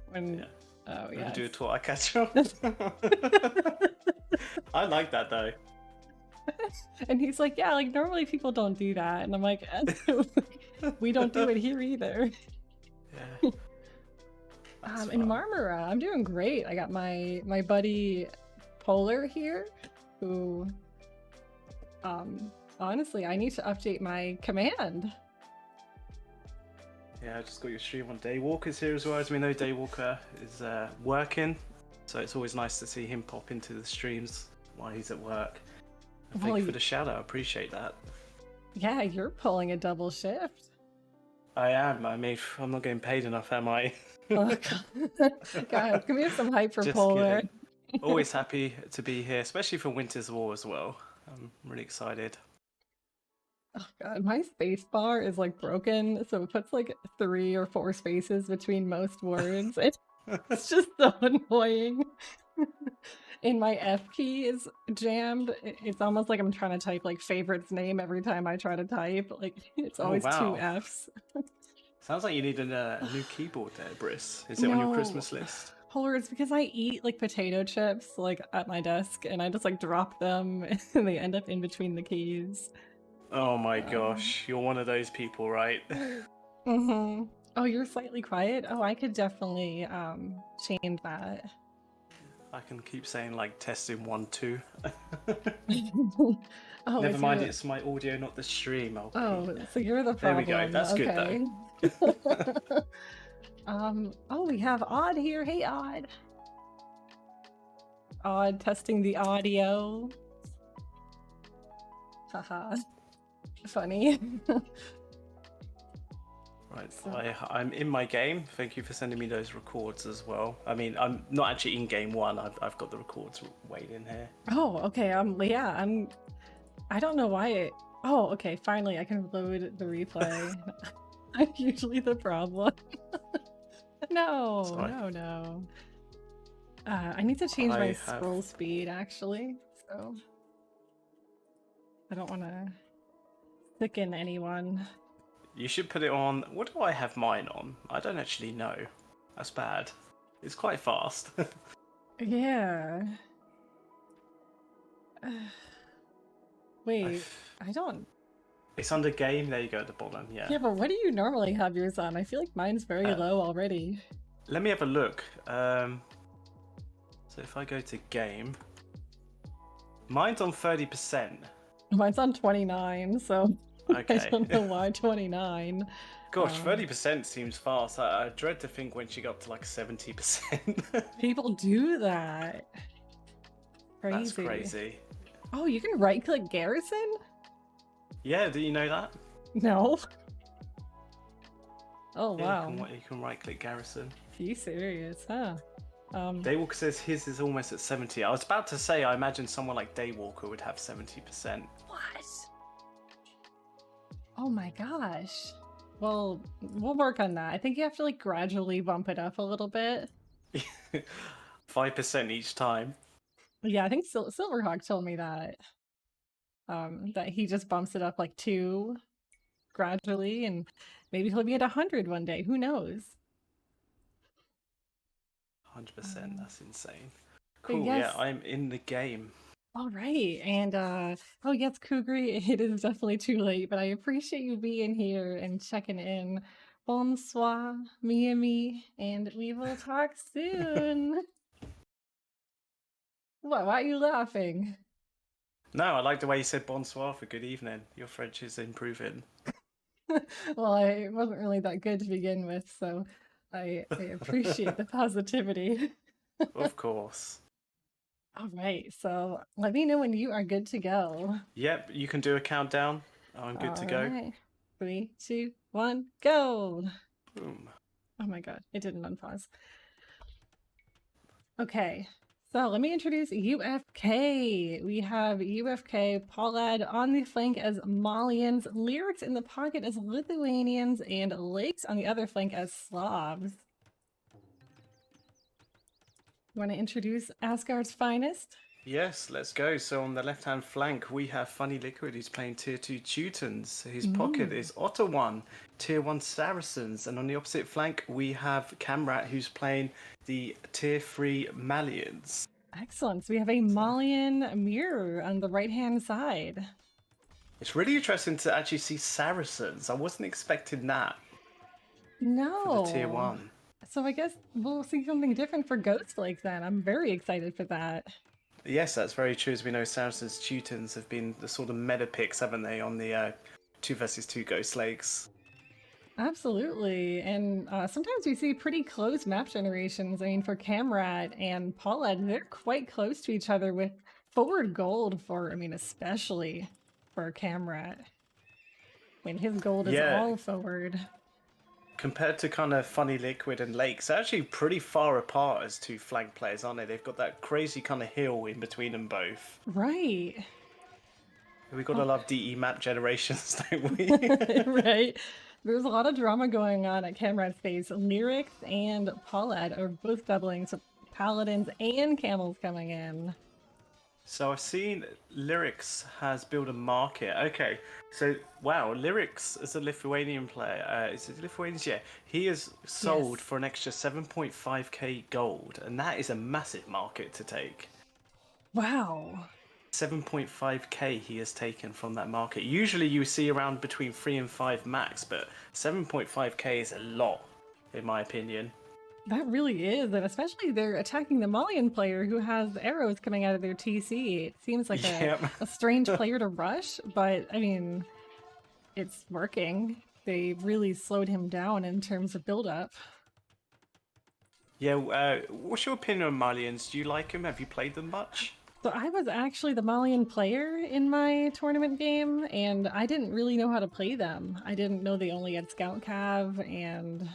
When oh yeah, do a Twitter catch up. I like that though. and he's like, yeah, like normally people don't do that, and I'm like, we don't do it here either. Yeah. In Marmara, I'm doing great. I got my buddy Polar here, who honestly, I need to update my command. Yeah, I just got your stream on Daywalker's here as well. As we know, Daywalker is working, so it's always nice to see him pop into the streams while he's at work. And thank you for the shout out, I appreciate that. Yeah, you're pulling a double shift. I am. I mean, I'm not getting paid enough, am I? Oh, God, can we have some hype for Polar? Always happy to be here, especially for Winter's War as well. I'm really excited. Oh God, my space bar is like broken, so it puts like 3 or 4 spaces between most words. It's just so annoying. And my F key is jammed. It's almost like I'm trying to type like favorite's name every time I try to type. Like it's always 2 Fs. Sounds like you need a new keyboard there, Briss. Is it on your Christmas list? Polar, it's because I eat like potato chips like at my desk, and I just like drop them, and they end up in between the keys. Oh my gosh, you're one of those people, right? Mm-hmm. Oh, you're slightly quiet? Oh, I could definitely change that. I can keep saying like testing 1, 2. Oh, never mind, it's my audio, not the stream. So you're the problem. There we go, that's okay. Good though. Oh, we have Odd here. Hey, Odd. Odd testing the audio. Haha. Funny. Right, so I'm in my game. Thank you for sending me those records as well. I mean, I'm not actually in game 1. I've got the records waiting here. Oh, okay. Yeah, I don't know why it... Oh, okay. Finally, I can load the replay. I'm usually the problem. No. I need to change my scroll speed, actually. So I don't want to sicken anyone. You should put it on... What do I have mine on? I don't actually know. That's bad. It's quite fast. Yeah. Wait, I don't... It's under game. There you go at the bottom, yeah. Yeah, but what do you normally have yours on? I feel like mine's very low already. Let me have a look. So if I go to game... Mine's on 30%. Mine's on 29, so... Okay. I don't know why 29. Gosh, 30% seems fast. I dread to think when she got to like 70%. People do that. Crazy. That's crazy. Oh, you can right-click Garrison? Yeah, do you know that? No. Oh, yeah, wow. You can right-click Garrison. Are you serious, huh? Daywalker says his is almost at 70. I was about to say, I imagine someone like Daywalker would have 70%. What? Oh my gosh. Well, we'll work on that. I think you have to like gradually bump it up a little bit. 5% each time. Yeah, I think Silverhawk told me that. That he just bumps it up like 2 gradually, and maybe he'll be at 100 one day. Who knows? 100%. That's insane. Cool. Yes. Yeah, I'm in the game. All right, and oh yes, Kugri, it is definitely too late, but I appreciate you being here and checking in. Bonsoir, Miami, and we will talk soon. What? Why are you laughing? No, I like the way you said bonsoir for good evening. Your French is improving. Well, I wasn't really that good to begin with, so I appreciate the positivity. Of course. All right, so let me know when you are good to go. Yep, you can do a countdown. I'm good to go. Right. 3, 2, 1, go! Boom. Oh my god, it didn't unpause. Okay, so let me introduce UFK. We have UFK, Paulad on the flank as Malians, Lyrics in the pocket as Lithuanians, and Lakes on the other flank as Slavs. Want to introduce Asgards Finest? Yes, let's go. So on the left-hand flank, we have Funny Liquid, who's playing Tier 2 Teutons. His pocket Mm. is Otter 1, Tier 1 Saracens. And on the opposite flank, we have Camrat, who's playing the Tier 3 Malians. Excellent. So we have a Malian mirror on the right-hand side. It's really interesting to actually see Saracens. I wasn't expecting that for the Tier No. 1. So I guess we'll see something different for Ghost Lake then. I'm very excited for that. Yes, that's very true. As we know, Saracens Teutons have been the sort of meta picks, haven't they, on the 2 versus 2 Ghost Lakes? Absolutely. And sometimes we see pretty close map generations. I mean, for Camrat and Paulette, they're quite close to each other with forward gold for, I mean, especially for Camrat. When his gold is Yeah, all forward. compared to kind of Funny Liquid and Lakes, they're actually pretty far apart as two flank players, aren't they? They've got that crazy kind of hill in between them both. Right. We've got to Oh. love DE map generations, don't we? Right. There's a lot of drama going on at Camrat's face. Lyrics and Paulette are both doubling, so paladins and camels coming in. So I've seen Lyrics has built a market. Okay, so wow, Lyrics is a Lithuanian player. Is it Lithuanian? Yeah, he has sold Yes. for an extra 7.5k gold, and that is a massive market to take. Wow. 7.5k he has taken from that market. Usually you see around between 3 and 5 max, but 7.5k is a lot, in my opinion. That really is, and especially they're attacking the Malian player who has arrows coming out of their TC. It seems like Yep. a strange player to rush, but I mean, it's working. They really slowed him down in terms of build-up. Yeah, what's your opinion on Malians? Do you like them? Have you played them much? So I was actually the Malian player in my tournament game, and I didn't really know how to play them. I didn't know they only had Scout Cav, and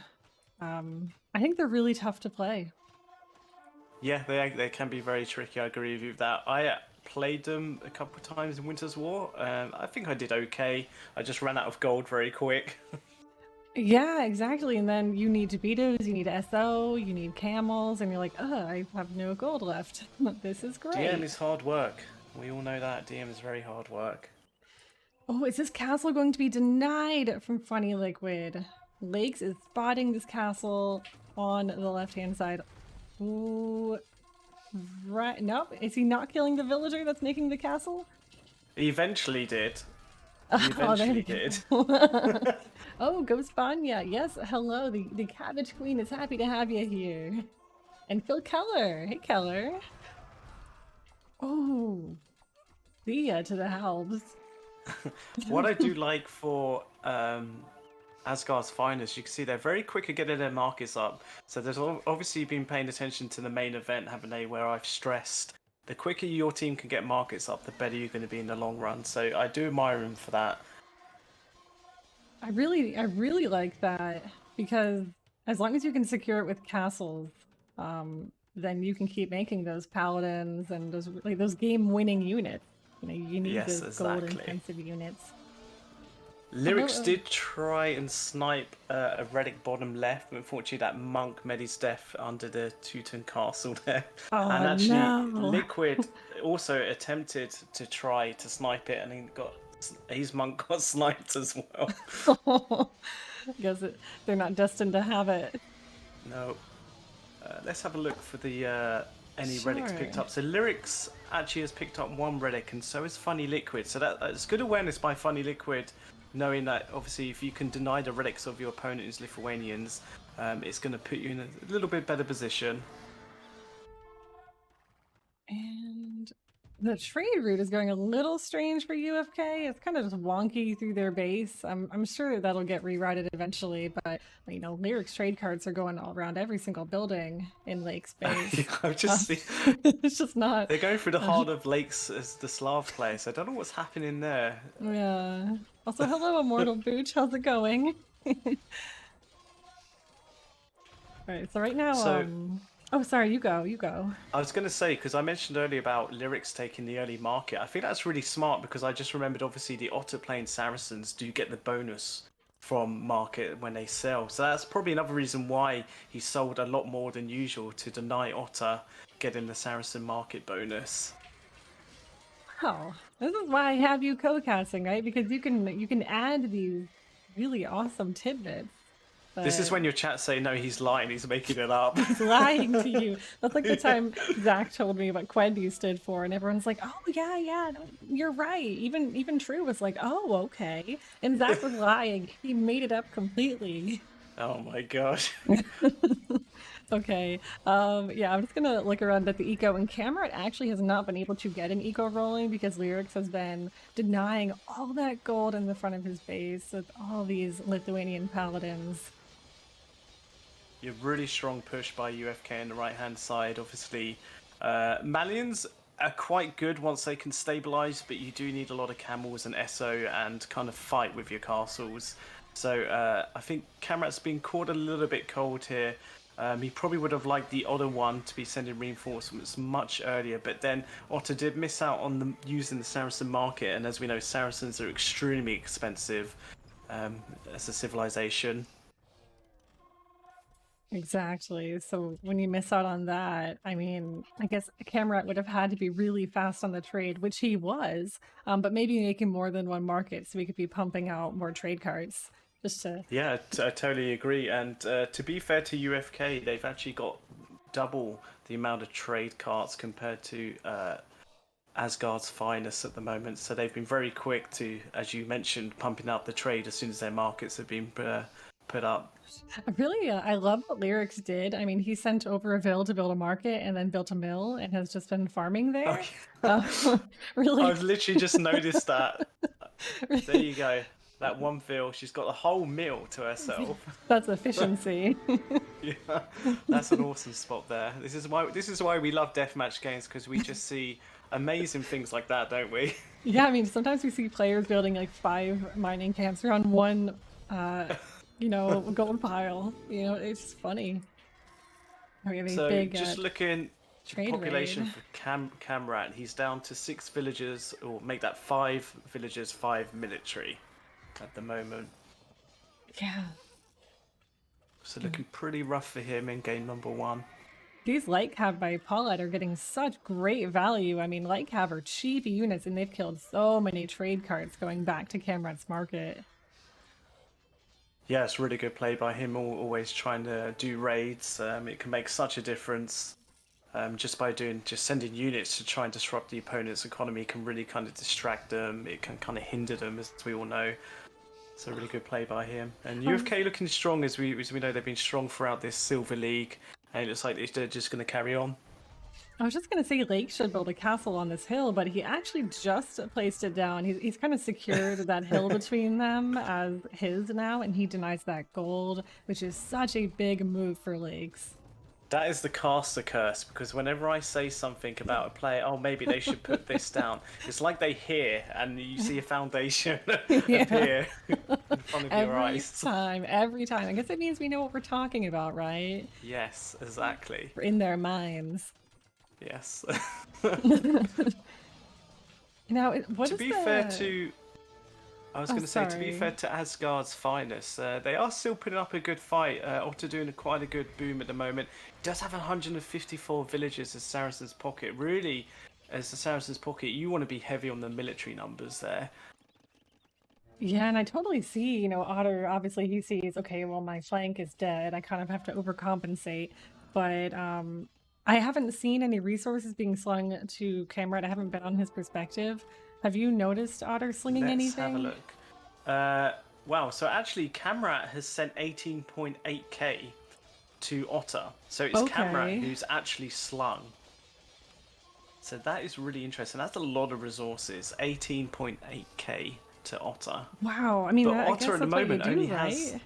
I think they're really tough to play. Yeah, they can be very tricky. I agree with you with that. I played them a couple of times in Winter's War. I think I did okay. I just ran out of gold very quick. Yeah, exactly. And then you need Betos, you need SO, you need camels, and you're like, I have no gold left. This is DM great. is hard work. We all know that. DM is very hard work. Oh, is this castle going to be denied from Funny Liquid? Lakes is spotting this castle on the left-hand side. Ooh, right. Nope. Is he not killing the villager that's making the castle? He eventually did. He Oh, there we eventually did. go. Oh, Ghost Banya. Yes, hello. The Cabbage Queen is happy to have you here. And Phil Keller. Hey, Keller. Oh, Thea to the Halves. What I do like for Asgards Finest, you can see they're very quick at getting their markets up. So there's obviously been paying attention to the main event, haven't they? Where I've stressed the quicker your team can get markets up, the better you're going to be in the long run. So I do admire him for that. I really like that because as long as you can secure it with castles, then you can keep making those paladins and those game-winning units. You know, you need Yes, those exactly. gold-intensive units. Lyrics did try and snipe a relic bottom left, but unfortunately that monk met his death under the Teuton castle there. Oh And actually, no! Liquid also attempted to try to snipe it, and his monk got sniped as well. Guess they're not destined to have it. No. Let's have a look for the any relics picked Sure. up. So Lyrics actually has picked up one relic, and so has Funny Liquid. So that's good awareness by Funny Liquid, knowing that obviously if you can deny the relics of your opponent who's Lithuanians, it's going to put you in a little bit better position. And the trade route is going a little strange for UFK. It's kind of just wonky through their base. I'm sure that'll get rerouted eventually, but you know, Lyrics trade cards are going all around every single building in Lake Space. I've just seen It's just not. they're going through the heart of Lakes as the Slav place. I don't know what's happening there. Yeah. Also, hello, Immortal Booch. How's it going? Alright, so right now, So oh, sorry, you go, you go. I was going to say, because I mentioned earlier about Lyrics taking the early market, I think that's really smart because I just remembered obviously the Otter playing Saracens do get the bonus from market when they sell. So that's probably another reason why he sold a lot more than usual to deny Otter getting the Saracen market bonus. Wow, this is why I have you co-casting, right? Because you can add these really awesome tidbits This is that when your chat say, no, he's lying, he's making it up. he's lying to you. That's like the Yeah. time Zach told me what Quendy stood for, and everyone's like, "Oh yeah, yeah, no, you're right." Even True was like, "Oh okay," and Zach was lying. He made it up completely. Oh my gosh. Okay. Yeah, I'm just gonna look around at the eco, and Cameron actually has not been able to get an eco rolling because Lyrics has been denying all that gold in the front of his base with all these Lithuanian paladins. You're really strong push by UFK on the right hand side. Obviously, Malians are quite good once they can stabilize, but you do need a lot of camels and SO and kind of fight with your castles. So I think Kamrat's been caught a little bit cold here. He probably would have liked the Otter one to be sending reinforcements much earlier, but then Otter did miss out on using the Saracen market, and as we know, Saracens are extremely expensive as a civilization. Exactly. So when you miss out on that, I mean, I guess Cameron would have had to be really fast on the trade, which he was, but maybe making more than one market so we could be pumping out more trade cards just to. Yeah, I totally agree. And to be fair to UFK, they've actually got double the amount of trade carts compared to Asgard's Finest at the moment. So they've been very quick to, as you mentioned, pumping out the trade as soon as their markets have been put up. Really, I love what Lyrics did. I mean, he sent over a Ville to build a market and then built a mill and has just been farming Oh, there. yeah. Really, I've literally just noticed that. There you go. That one fill, she's got the whole meal to herself. that's efficiency. Yeah, that's an awesome spot there. This is why we love deathmatch games, because we just see amazing things like that, don't we? Yeah, I mean, sometimes we see players building like 5 mining camps around one, uh, gold pile. It's funny. We have a So big just looking the trade population raid. for Camrat, he's down to 6 villagers, or make that 5 villagers, 5 military at the moment. Yeah. So looking pretty rough for him in game number one. These light cav by Paulette are getting such great value. I mean, light cav are cheap units, and they've killed so many trade cards going back to Camrat's market. Yeah, it's really good play by him. Always trying to do raids. It can make such a difference. Just by sending units to try and disrupt the opponent's economy can really kind of distract them. It can kind of hinder them, as we all know. It's a really good play by him. And UFK looking strong, as we know they've been strong throughout this Silver League, and it looks like they're just going to carry on. I was just gonna say Lake should build a castle on this hill, but he actually just placed it down. He's kind of secured that hill between them as his now, and he denies that gold, which is such a big move for Lakes. That is the caster curse, because whenever I say something about a player, oh, maybe they should put this down, it's like they hear and you see a foundation Yeah. appear in front of your eyes. Every time. I guess it means we know what we're talking about, right? Yes, exactly. We're in their minds. Yes. Now, what To is be the... fair to I was Oh, going to say, to be sorry. fair to Asgard's Finest, they are still putting up a good fight. Otter doing quite a good boom at the moment. He does have 154 villagers as Saracen's Pocket. Really, as the Saracen's Pocket, you want to be heavy on the military numbers there. Yeah, and I totally see, Otter, obviously he sees, okay, well, my flank is dead. I kind of have to overcompensate. But I haven't seen any resources being slung to Cameron. I haven't been on his perspective. Have you noticed Otter slinging Let's have a anything? look. Wow, so actually, Camrat has sent 18.8k to Otter. So it's Camrat Okay. who's actually slung. So that is really interesting. That's a lot of resources. 18.8k to Otter. Wow. I mean, But I Otter guess at the that's what you moment do, right?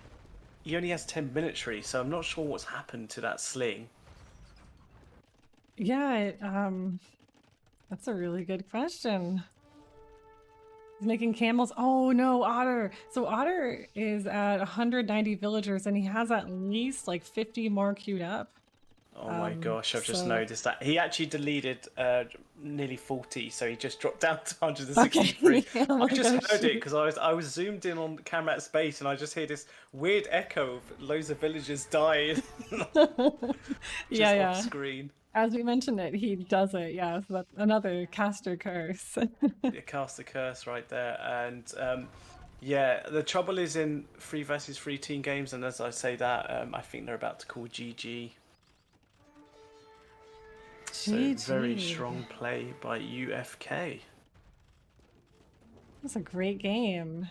he only has 10 military, so I'm not sure what's happened to that sling. Yeah, that's a really good question. He's making camels. Oh no, Otter. So Otter is at 190 villagers and he has at least like 50 more queued up. Oh my gosh, I've just So noticed that. He actually deleted nearly 40, so he just dropped down to okay. 163. I'm I like, just oh heard it shoot. because I was zoomed in on the camera at space and I just hear this weird echo of loads of villagers dying Yeah, just off yeah. screen. As we mentioned it, he does it. Yeah, so that's another caster curse. You cast the curse right there. And yeah, the trouble is in 3 versus 3 team games, and as I say that, I think they're about to call GG. So very GG. strong play by UFK. That's a great game.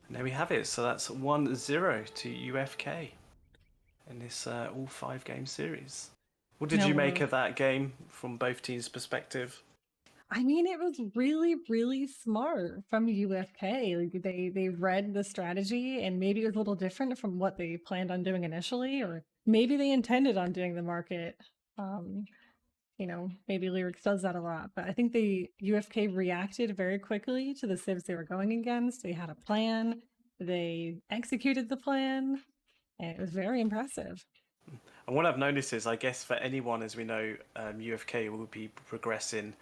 And there we have it. So that's 1-0 to UFK in this all 5 game series. What did No, you make of that game from both teams' perspective? I mean, it was really, really smart from UFK. Like they read the strategy, and maybe it was a little different from what they planned on doing initially, or maybe they intended on doing the market. Um, maybe Lyrics does that a lot, but I think the UFK reacted very quickly to the civs they were going against. They had a plan, they executed the plan, and it was very impressive. And what I've noticed is, I guess for anyone, as we know, UFK will be progressing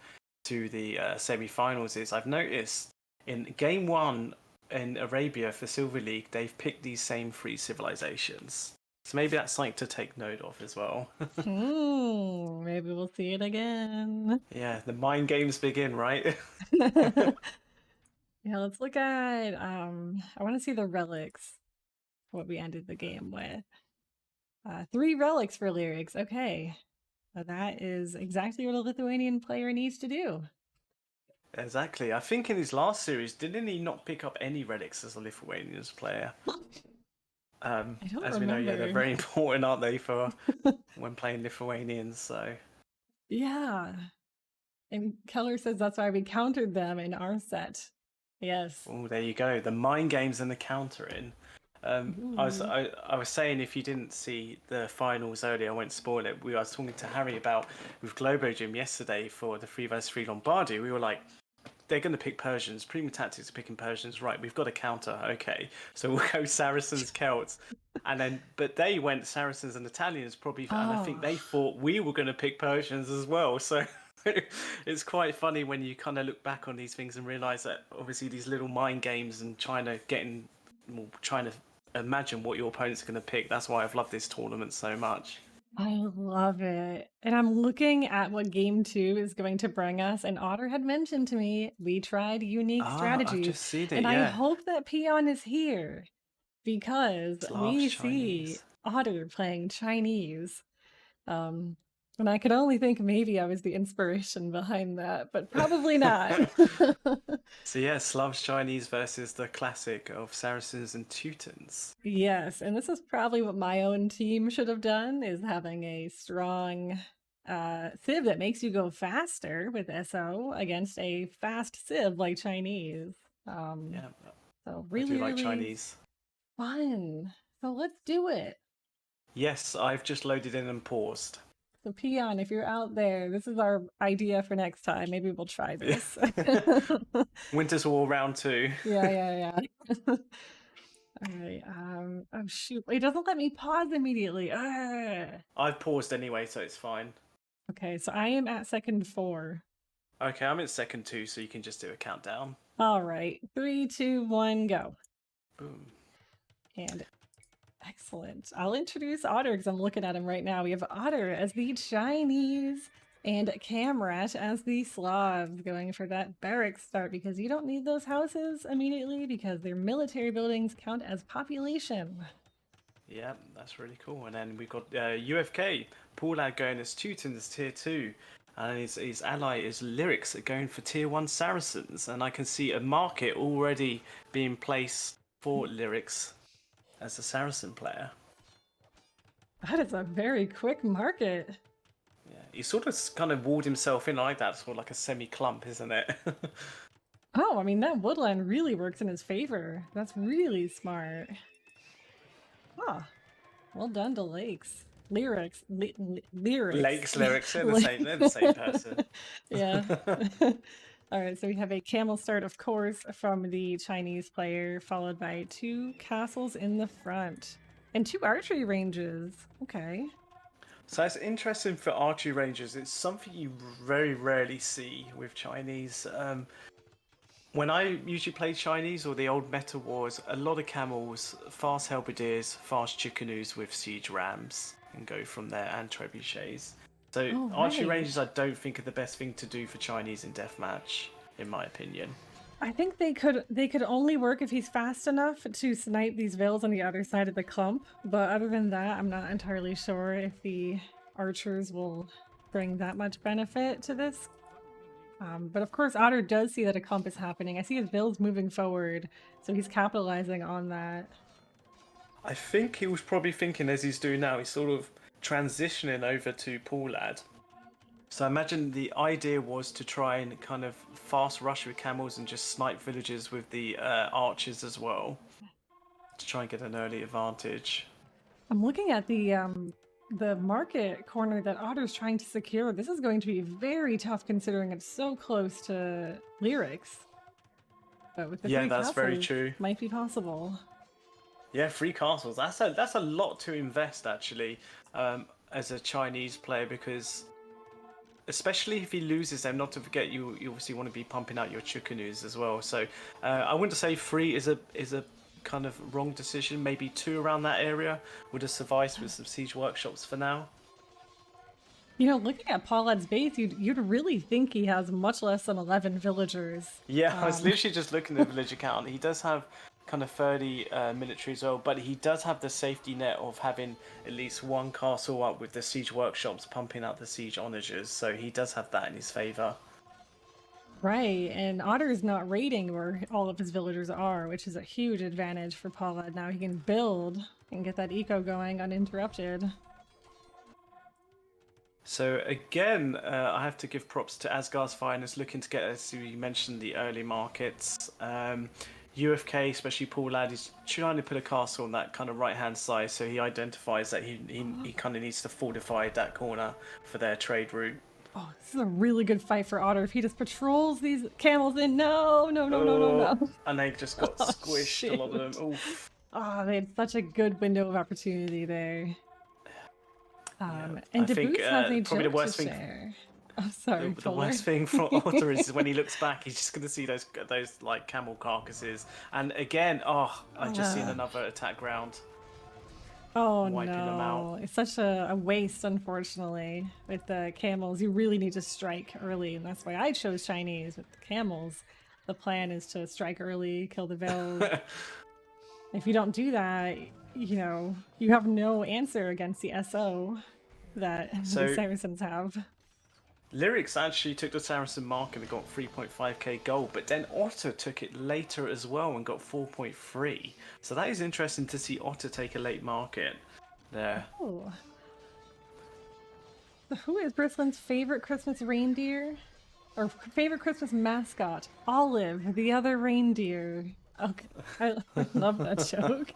to the semi-finals. Is I've noticed in game one in Arabia for Silver League, they've picked these same 3 civilizations. So maybe that's something to take note of as well. Maybe we'll see it again. Yeah, the mind games begin, right? Yeah, let's look at I want to see the relics, what we ended the game with. 3 relics for Lyrics. Okay. That is exactly what a Lithuanian player needs to do. Exactly. I think in his last series, didn't he not pick up any relics as a Lithuanians player? I don't As we know, yeah, they're remember. very important, aren't they, for when playing Lithuanians? So, Yeah. And Keller says that's why we countered them in our set. Yes. oh, there you go. The mind games and the countering. Ooh. I was saying, if you didn't see the finals earlier, I won't spoil it. I was talking to Harry about with Globo Gym yesterday for the 3 vs 3 Lombardy. We were like, they're going to pick Persians. Premium Tactics are picking Persians. Right, we've got a counter. Okay, so we'll go Saracens, Celts. And then, but they went Saracens and Italians probably, and I think Oh, they thought we were going to pick Persians as well. So it's quite funny when you kind of look back on these things and realize that obviously these little mind games and trying to imagine what your opponent's going to pick. That's why I've loved this tournament so much. I love it. And I'm looking at what game 2 is going to bring us. And Otter had mentioned to me we tried unique Ah, I've strategies. just seen it. And I Yeah, hope that Peon is here because Slavs, we see Chinese. Otter playing Chinese. Um, and I could only think maybe I was the inspiration behind that, but probably not. So yeah, Slavs Chinese versus the classic of Saracens and Teutons. Yes, and this is probably what my own team should have done, is having a strong civ that makes you go faster with SO against a fast civ like Chinese. Yeah, So I do really, like really Chinese. fun. So let's do it. Yes, I've just loaded in and paused. So Peon, if you're out there, this is our idea for next time. Maybe we'll try this. Winter's War round 2. Yeah, yeah, yeah. All right. Oh shoot. It doesn't let me pause immediately. I've paused anyway, so it's fine. Okay, so I am at second 4. Okay, I'm in second 2, so you can just do a countdown. All right. 3, 2, 1, go. Boom. And excellent. I'll introduce Otter because I'm looking at him right now. We have Otter as the Chinese and Kamrat as the Slavs, going for that barracks start because you don't need those houses immediately because their military buildings count as population. Yeah, that's really cool. And then we've got UFK, Paulad going as Teutons tier 2. And his ally is Lyrics going for tier 1 Saracens. And I can see a market already being placed for Lyrics as a Saracen player. That is a very quick market. Yeah, he sort of kind of walled himself in like that, sort of like a semi-clump, isn't it? Oh, I mean, that woodland really works in his favor. That's really smart. Huh. Well done to Lakes. Lyrics. Lyrics. Lakes Lyrics, they're the same person. Yeah. All right, so we have a camel start, of course, from the Chinese player, followed by 2 castles in the front. And 2 archery ranges. Okay. So it's interesting for archery ranges. It's something you very rarely see with Chinese. When I usually play Chinese or the old Meta Wars, a lot of camels, fast halberdiers, fast chickanees with siege rams, and go from there, and trebuchets. So Oh, archery right. ranges, I don't think are the best thing to do for Chinese in deathmatch, in my opinion. I think they could only work if he's fast enough to snipe these vills on the other side of the clump. But other than that, I'm not entirely sure if the archers will bring that much benefit to this. But of course, Otter does see that a clump is happening. I see his vills moving forward, so he's capitalizing on that. I think he was probably thinking, as he's doing now, he's sort of transitioning over to Paulad. So I imagine the idea was to try and kind of fast rush with camels and just snipe villagers with the archers as well, to try and get an early advantage. I'm looking at the market corner that Otter's trying to secure. This is going to be very tough considering it's so close to Lyrics. But with the Yeah, 3 that's very castles, true. might be possible. Yeah, 3 castles. That's a lot to invest actually, as a Chinese player, because especially if he loses them, not to forget you obviously want to be pumping out your chickanees as well. So I wouldn't say 3 is a kind of wrong decision. Maybe 2 around that area would have sufficed with some siege workshops for now. You know, looking at Paulad's base, you'd really think he has much less than 11 villagers. Yeah, I was literally just looking at the village account. He does have kind of 30 military as well, but he does have the safety net of having at least 1 castle up with the siege workshops pumping out the siege onagers, so he does have that in his favour. Right, and Otter's not raiding where all of his villagers are, which is a huge advantage for Paulad. Now he can build and get that eco going uninterrupted. So again, I have to give props to Asgards Finest, looking to get, as you mentioned, the early markets. UFK, especially Paul Ladd, is trying to put a castle on that kind of right-hand side, so he identifies that he kind of needs to fortify that corner for their trade route. Oh, this is a really good fight for Otter. If he just patrols these camels in, no, no, no, no, no, Oh, no. and they just got Oh, squished, a lot of them. shoot. Oof. Oh, they had such a good window of opportunity there. Yeah, And I think Deboots has a probably the joke worst to thing. share. Oh, sorry, The Polar. worst thing for Otter is when he looks back, he's just going to see those like camel carcasses. And again, oh, I just seen another attack ground, Oh wiping them out. no, it's such a waste, unfortunately, with the camels. You really need to strike early, and that's why I chose Chinese. With the camels, the plan is to strike early, kill the Vels. If you don't do that, you know, you have no answer against the SO that the So Saracens have. Lyrics actually took the Saracen mark and got 3.5k gold, but then Otter took it later as well and got 4.3. So that is interesting to see Otter take a late market there. Oh. So who is Brisolyn's favorite Christmas reindeer? Or favorite Christmas mascot? Olive, the other reindeer. Okay, I love that joke.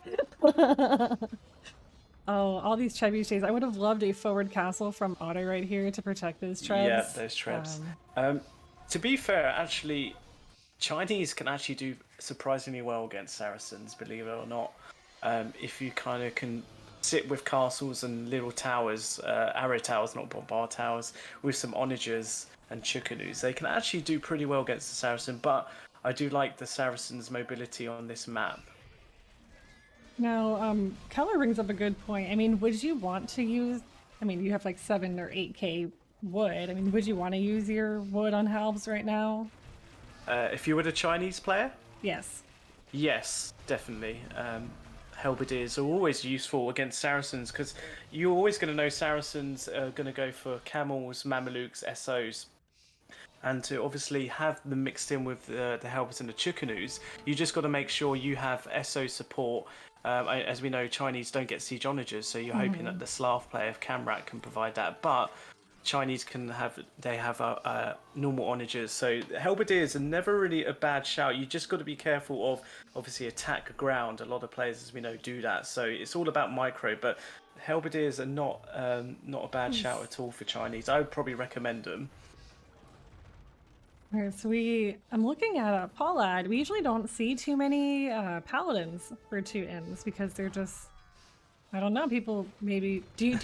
Oh, all these trebuchets. I would have loved a forward castle from Otter right here to protect those trebs. Yeah, those trebs. To be fair, actually, Chinese can actually do surprisingly well against Saracens, believe it or not. If you kind of can sit with castles and little towers, arrow towers, not bombard towers, with some onagers and chickanees, they can actually do pretty well against the Saracen. But I do like the Saracens' mobility on this map. Now, Keller brings up a good point. I mean, would you want to use? I mean, you have like 7 or 8k wood. I mean, would you want to use your wood on halves right now? If you were a Chinese player, Yes. yes, definitely. Halberdiers are always useful against Saracens because you're always going to know Saracens are going to go for camels, Mamelukes, SOs. And to obviously have them mixed in with the Halberds and the Chickanees, you just got to make sure you have SO support. As we know, Chinese don't get siege onagers, so you're hoping that the Slav player of Camrat can provide that. But Chinese have normal onagers, so halberdiers are never really a bad shout. You just got to be careful of obviously attack ground. A lot of players, as we know, do that. So it's all about micro. But halberdiers are not a bad shout at all for Chinese. I would probably recommend them. Alright, so I'm looking at Paulad. We usually don't see too many paladins for 2 Ms because they're just I don't know. People maybe do you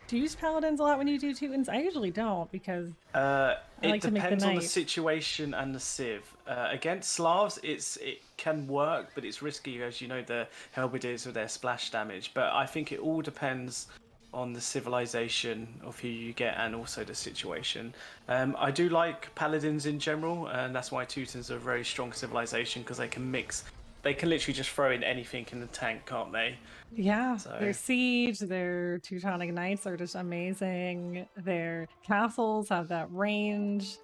use paladins a lot when you do Teutons? I usually don't because I It like to make the depends on the knights. situation and the civ. Against Slavs, it can work, but it's risky, as you know, the halberdiers with their splash damage. But I think it all depends on the civilization of who you get and also the situation. I do like paladins in general, and that's why Teutons are a very strong civilization because they can mix. They can literally just throw in anything in the tank, can't they? Yeah, their So siege, their Teutonic knights are just amazing. Their castles have that range.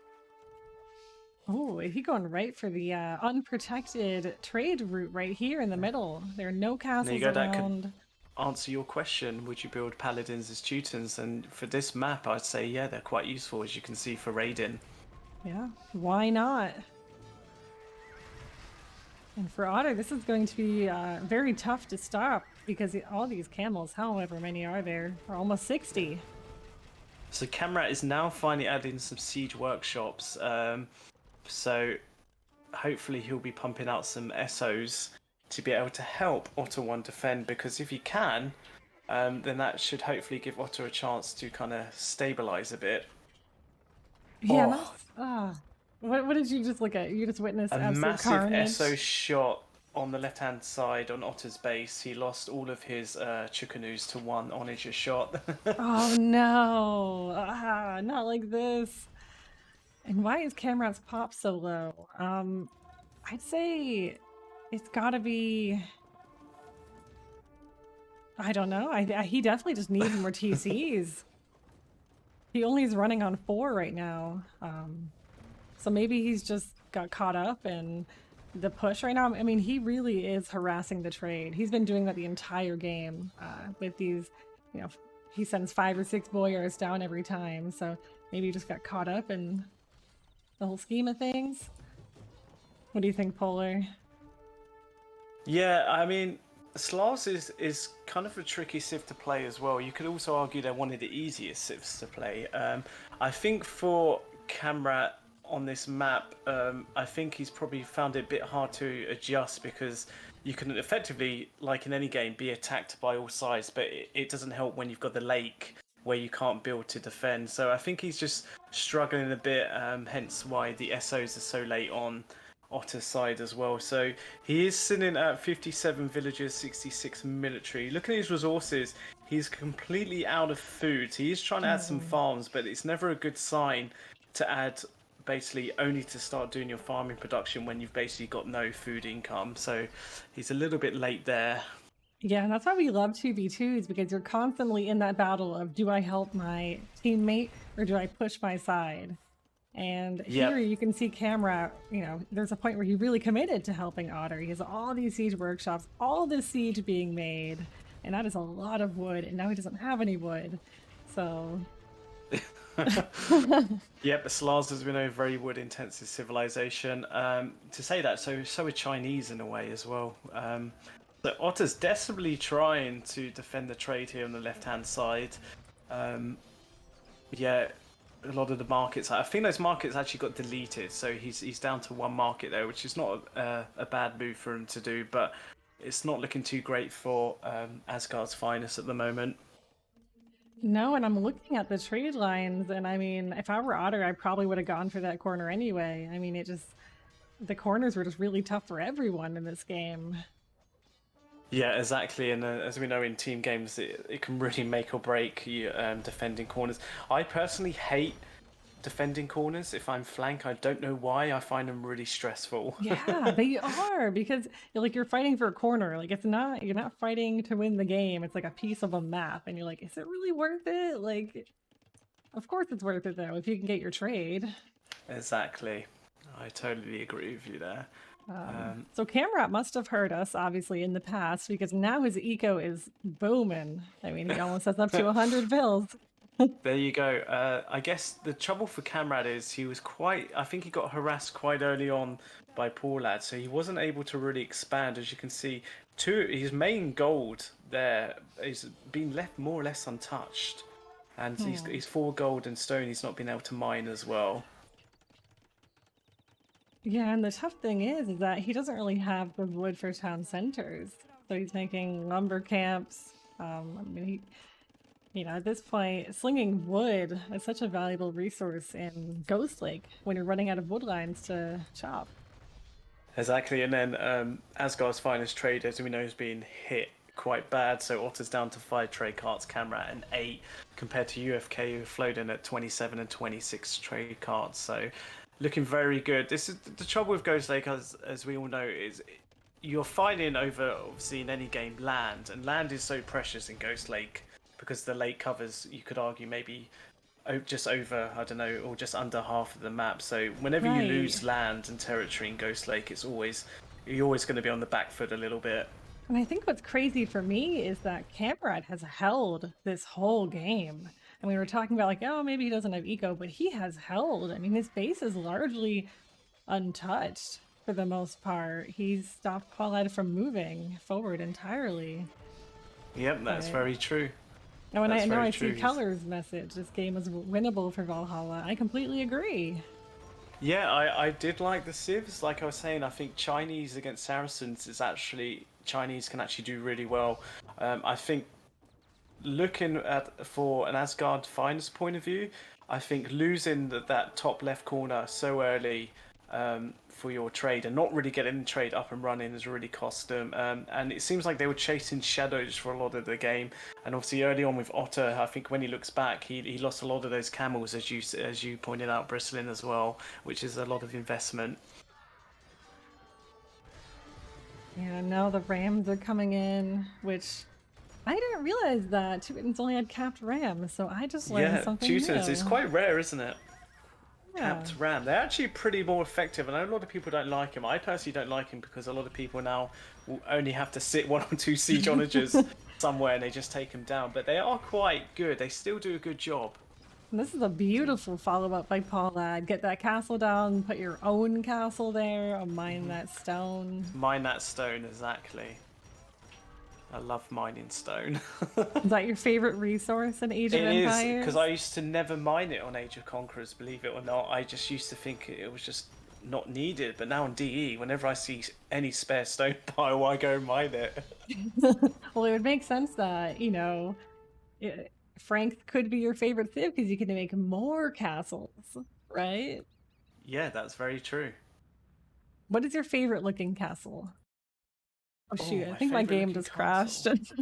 Oh, if you going right for the unprotected trade route right here in the middle. There are no there you castles go. That could around. answer your question. Would you build paladins as Teutons? And for this map, I'd say yeah, they're quite useful, as you can see for raiding. Yeah, why not? And for Otter, this is going to be very tough to stop because all these camels, however many are there, are almost 60. So Camrat is now finally adding some siege workshops. So hopefully he'll be pumping out some SOs to be able to help Otter 1 defend, because if he can, then that should hopefully give Otter a chance to kind of stabilize a bit. Yeah, and Oh, that's what did you just look at? You just witnessed a absolute massive SO carnage. shot on the left-hand side on Otter's base. He lost all of his Chickanews to one Onager shot. Oh no! Not like this. And why is Camrat's pop so low? I'd say it's gotta be. I don't know. He definitely just needs more TCs. He only is running on 4 right now. So maybe he's just got caught up in the push right now. I mean, he really is harassing the trade. He's been doing that the entire game with these, you know, he sends 5 or 6 boyars down every time. So maybe he just got caught up in the whole scheme of things. What do you think, Polar? Yeah, I mean, Slavs is kind of a tricky civ to play as well. You could also argue they're one of the easiest civs to play. I think for Camrat on this map, I think he's probably found it a bit hard to adjust because you can effectively, like in any game, be attacked by all sides, but it doesn't help when you've got the lake where you can't build to defend. So I think he's just struggling a bit, hence why the SOs are so late on Otter's side as well. So he is sitting at 57 villagers, 66 military. Looking at his resources, he's completely out of food. He is trying to add some farms, but it's never a good sign to add basically only to start doing your farming production when you've basically got no food income. So he's a little bit late there. Yeah, and that's why we love 2v2s because you're constantly in that battle of do I help my teammate or do I push my side? And here Yep. you can see Camera, you know, there's a point where he really committed to helping Otter. He has all these siege workshops, all this siege being made, and that is a lot of wood, and now he doesn't have any wood. So Yep, Slavs has been a very wood-intensive civilization. To say that, so are Chinese in a way as well. So Otter's desperately trying to defend the trade here on the left-hand side. Yeah, a lot of the markets. I think those markets actually got deleted, so he's down to one market there, which is not a bad move for him to do, but it's not looking too great for Asgard's Finest at the moment. no, and I'm looking at the trade lines, and I mean, if I were Otter, I probably would have gone for that corner anyway. I mean, the corners were just really tough for everyone in this game. Yeah, exactly. And as we know in team games, it can really make or break you defending corners. I personally hate defending corners. If I'm flank, I don't know why. I find them really stressful. Yeah, they are because you're fighting for a corner. Like you're not fighting to win the game. It's like a piece of a map, and you're like, is it really worth it? Like, of course it's worth it though if you can get your trade. Exactly. I totally agree with you there. So Camrat must have heard us obviously in the past because now his eco is booming. I mean, he almost has up to 100 bills. There you go. I guess the trouble for Camrad is he was quite. I think he got harassed quite early on by Paulad, so he wasn't able to really expand. As you can see, his main gold there is being left more or less untouched, and he's 4 gold and stone. He's not been able to mine as well. Yeah, and the tough thing is that he doesn't really have the wood for town centers. So he's making lumber camps. I mean, at this point, slinging wood is such a valuable resource in Ghost Lake when you're running out of wood lines to chop. Exactly, and then Asgard's Finest trade, as we know, has been hit quite bad. So Otter's down to 5 trade carts, Camera and 8, compared to UFK who flowed in at 27 and 26 trade carts. So looking very good. This is the trouble with Ghost Lake, as we all know, is you're fighting over, obviously in any game, land, and land is so precious in Ghost Lake because the lake covers, you could argue, maybe just over, I don't know, or just under half of the map. So whenever you Right. lose land and territory in Ghost Lake, you're always going to be on the back foot a little bit. And I think what's crazy for me is that Camrad has held this whole game. And we were talking about like, oh, maybe he doesn't have eco, but he has held. I mean, his base is largely untouched for the most part. He's stopped Paulette from moving forward entirely. Yep, that's very true. And when That's I know very I true. see Keller's message, this game is winnable for Valhalla. I completely agree. Yeah, I did like the civs. Like I was saying, I think Chinese against Saracens is actually Chinese can actually do really well. I think looking at for an Asgard Finest point of view, I think losing that top left corner so early for your trade and not really getting the trade up and running has really cost them. And it seems like they were chasing shadows for a lot of the game. And obviously early on with Otter, I think when he looks back, he lost a lot of those camels as you pointed out, Brisolyn as well, which is a lot of investment. Yeah, now the Rams are coming in, which I didn't realize that Titans only had capped Rams, so I just learned Yeah, something Teutons, it's new. quite rare, isn't it? Yeah. Capped Ram. They're actually pretty more effective. I know a lot of people don't like him. I personally don't like him because a lot of people now will only have to sit 1 or 2 siege onagers somewhere and they just take him down. But they are quite good. They still do a good job. And this is a beautiful follow-up by Paulad. Get that castle down, put your own castle there, mine that stone. Mine that stone, exactly. I love mining stone. Is that your favorite resource in Age of It is, because Empires? I used to never mine it on Age of Conquerors, believe it or not. I just used to think it was just not needed. But now on DE, whenever I see any spare stone pile, I go mine it. Well, it would make sense that, Frank could be your favorite Civ because you can make more castles, right? Yeah, that's very true. What is your favorite looking castle? Oh Oh, shoot, I my think my favorite game looking just crashed. castle.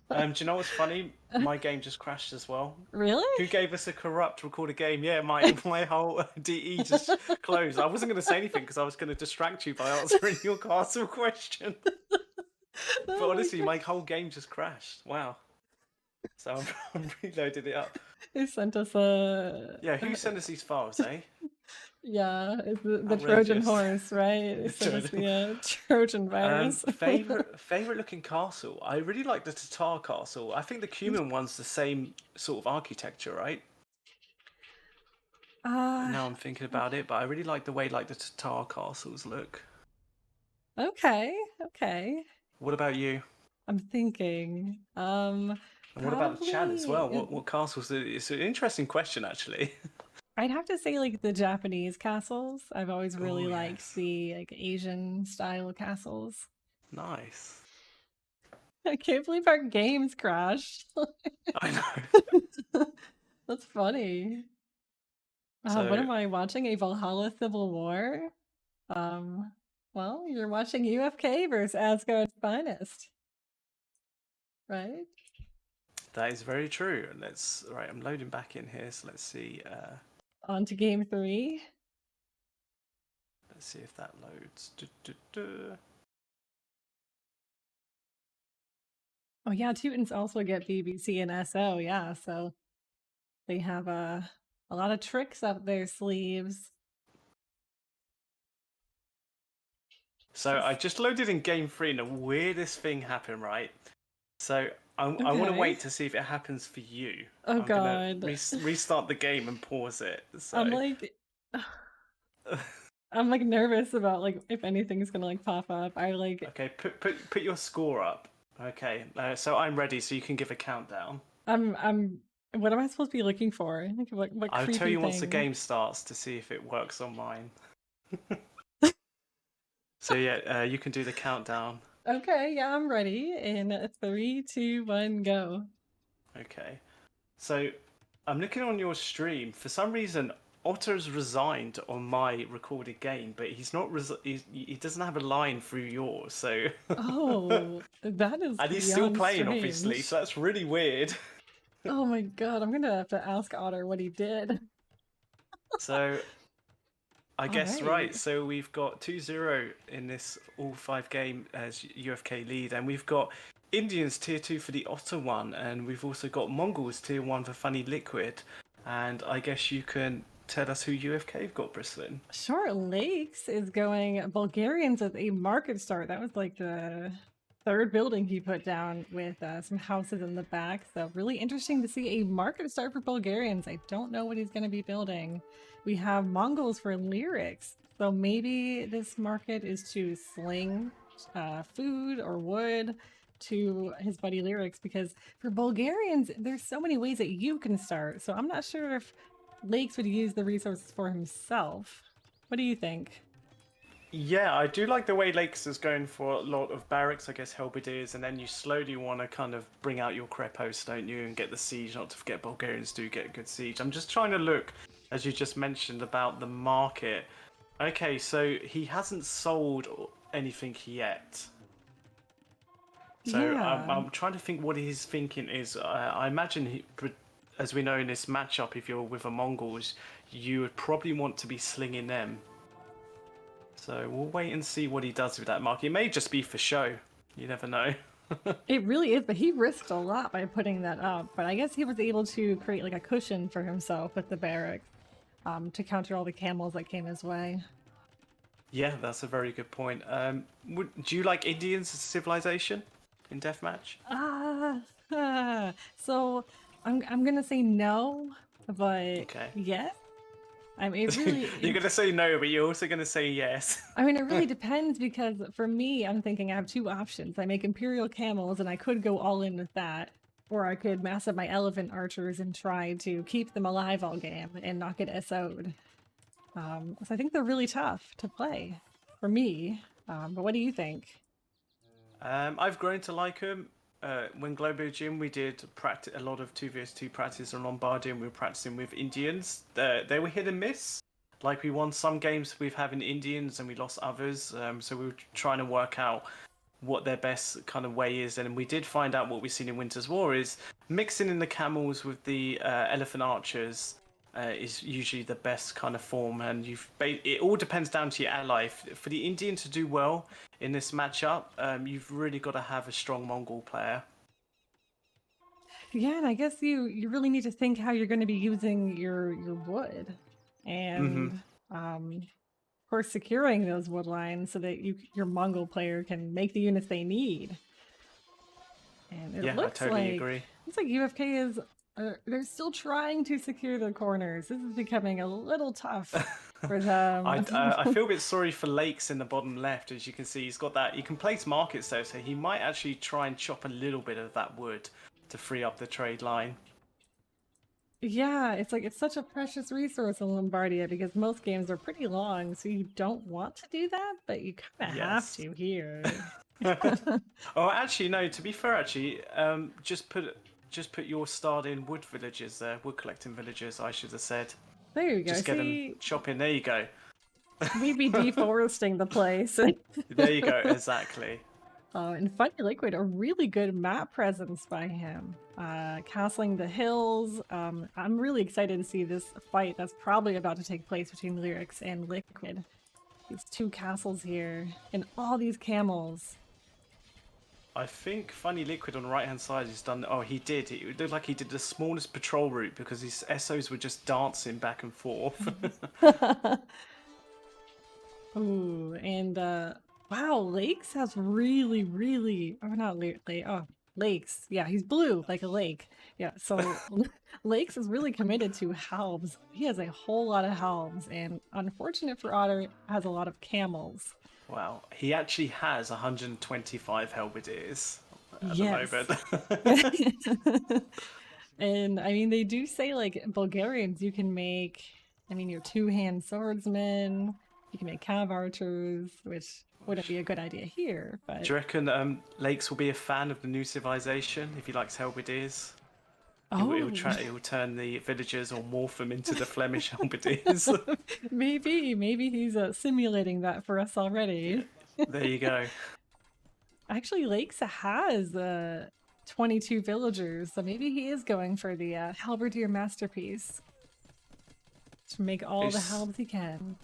Do you know what's funny? My game just crashed as well. Really? Who gave us a corrupt record a game? Yeah, my whole DE just closed. I wasn't going to say anything because I was going to distract you by answering your castle question. But Oh my honestly, God. my whole game just crashed. Wow. So I'm reloaded it up. They sent us a Yeah, who sent us these files, eh? yeah, it's the Trojan Outrageous. horse, right? They sent us the Trojan virus. Favorite looking castle. I really like the Tatar castle. I think the Cuman one's the same sort of architecture, right? uh Now I'm thinking about it, but I really like the way like the Tatar castles look. okay, okay. What about you? I'm thinking. And what about the Chan as well? Probably What castles? It's an interesting question, actually. I'd have to say like the Japanese castles. I've always really Oh liked yes, the like Asian style castles. nice. I can't believe our games crashed. I know. That's funny. What So am I watching? A Valhalla Civil War? Um, well, you're watching UFK versus Asgards Finest, right? that is very true. Right. I'm loading back in here, so let's see. On to game 3. Let's see if that loads. Du. Oh yeah, Teutons also get BBC and SO, yeah, so they have a lot of tricks up their sleeves. So I just loaded in game 3, and the weirdest thing happened. Right. So I want to Okay. wait to see if it happens for you. Oh I'm gonna god. restart the game and pause it. I'm So like I'm like nervous about like if anything's gonna like pop up. I like okay, put your score up. Okay, so I'm ready. So you can give a countdown. I'm what am I supposed to be looking for? Like what I'll tell creepy you once the thing? game starts to see if it works on mine. So yeah, you can do the countdown. Okay, yeah, I'm ready. In 3, 2, 1, go. Okay. So I'm looking on your stream. For some reason, Otter's resigned on my recorded game, but he's not. He doesn't have a line through yours. So Oh, that is and he's still beyond playing, obviously. strange. So that's really weird. Oh my god, I'm gonna have to ask Otter what he did. So I All guess right. right. So we've got 2-0 in this all 5 game as UFK lead, and we've got Indians tier 2 for the Otter one, and we've also got Mongols tier 1 for Funny Liquid. And I guess you can tell us who UFK have got, Brisolyn. Short Lakes is going Bulgarians with a market start. That was like the third building he put down with some houses in the back. So really interesting to see a market start for Bulgarians. I don't know what he's going to be building. We have Mongols for lyrics. So maybe this market is to sling food or wood to his buddy lyrics, because for Bulgarians, there's so many ways that you can start. So I'm not sure if Lakes would use the resources for himself. What do you think? Yeah, I do like the way Lakes is going for a lot of barracks, I guess halberdiers, and then you slowly want to kind of bring out your crepos, don't you, and get the siege. Not to forget, Bulgarians do get a good siege. I'm just trying to look, as you just mentioned, about the market. Okay, so he hasn't sold anything yet. So Yeah. I'm trying to think what his thinking is. I imagine, as we know in this matchup, if you're with the Mongols, you would probably want to be slinging them. So we'll wait and see what he does with that mark. It may just be for show. You never know. It really is, but he risked a lot by putting that up. But I guess he was able to create like a cushion for himself with the barracks to counter all the camels that came his way. Yeah, that's a very good point. Do you like Indians as a civilization in deathmatch? So I'm gonna say no, but Okay. yes. I mean, it really You're gonna say no, but you're also gonna say yes. I mean, it really depends, because for me, I'm thinking I have two options. I make Imperial camels and I could go all in with that, or I could mass up my elephant archers and try to keep them alive all game and not get SO'd. So I think they're really tough to play for me. But what do you think? I've grown to like him. When Globo Gym, we did practice a lot of 2vs2 practice on Lombardy, and we were practicing with Indians. They were hit and miss. Like we won some games with having Indians, and we lost others. So we were trying to work out what their best kind of way is, and we did find out what we've seen in Winter's War is mixing in the camels with the elephant archers. Is usually the best kind of form, and it all depends down to your ally. For the Indian to do well in this matchup, you've really got to have a strong Mongol player. Yeah, and I guess you really need to think how you're going to be using your wood, Mm-hmm. and of course securing those wood lines so that your Mongol player can make the units they need. And it Yeah, I totally agree. looks like UFK is they're still trying to secure the corners. This is becoming a little tough for them. I feel a bit sorry for Lakes in the bottom left. As you can see, he's got that. He can place markets though, so he might actually try and chop a little bit of that wood to free up the trade line. Yeah, it's like it's such a precious resource in Lombardia, because most games are pretty long, so you don't want to do that, but you kind of have Yes. to here. Oh, actually, no. To be fair, actually, just put your starred in wood villagers there, wood collecting villagers. I should have said. There you go. Just get them See, chopping. There you go. we'd be deforesting the place. There you go. Exactly. And Funny Liquid, a really good map presence by him. Castling the hills. I'm really excited to see this fight that's probably about to take place between Lyrics and Liquid. These two castles here, and all these camels. I think Funny Liquid on the right hand side has done. Oh, he did. It looked like he did the smallest patrol route because his SOs were just dancing back and forth. Ooh, and wow, Lakes has really, oh, not Lake, oh, Lakes. Yeah, he's blue like a lake. Yeah, so Lakes is really committed to halves. He has a whole lot of halves, and unfortunate for Otter, has a lot of camels. Wow, he actually has 125 halberdiers at Yes. the moment. And I mean, they do say like Bulgarians, you can make, I mean, your two-hand swordsmen, you can make cav archers, which wouldn't be a good idea here, but Do you reckon Lakes will be a fan of the new civilization if he likes Helbediers? He'll oh, try. He'll turn the villagers or morph them into the Flemish Helbediers. maybe he's simulating that for us Yeah, already. there you go. Actually, Lakes has 22 villagers, so maybe he is going for the halberdier masterpiece to make all the It's halbs he can.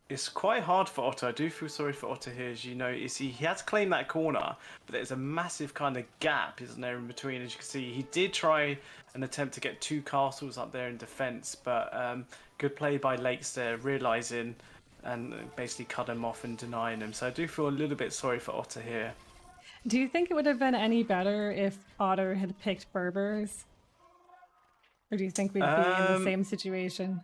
it's quite hard for Otto. I do feel sorry for Otto here. As you know, he had to claim that corner, but there's a massive kind of gap, isn't there, in between? As you can see, he did try an attempt to get 2 castles up there in defence, but good play by Lakes there, realising and basically cut him off and denying him. So I do feel a little bit sorry for Otter here. Do you think it would have been any better if Otter had picked Berbers? Or do you think we'd be in the same situation?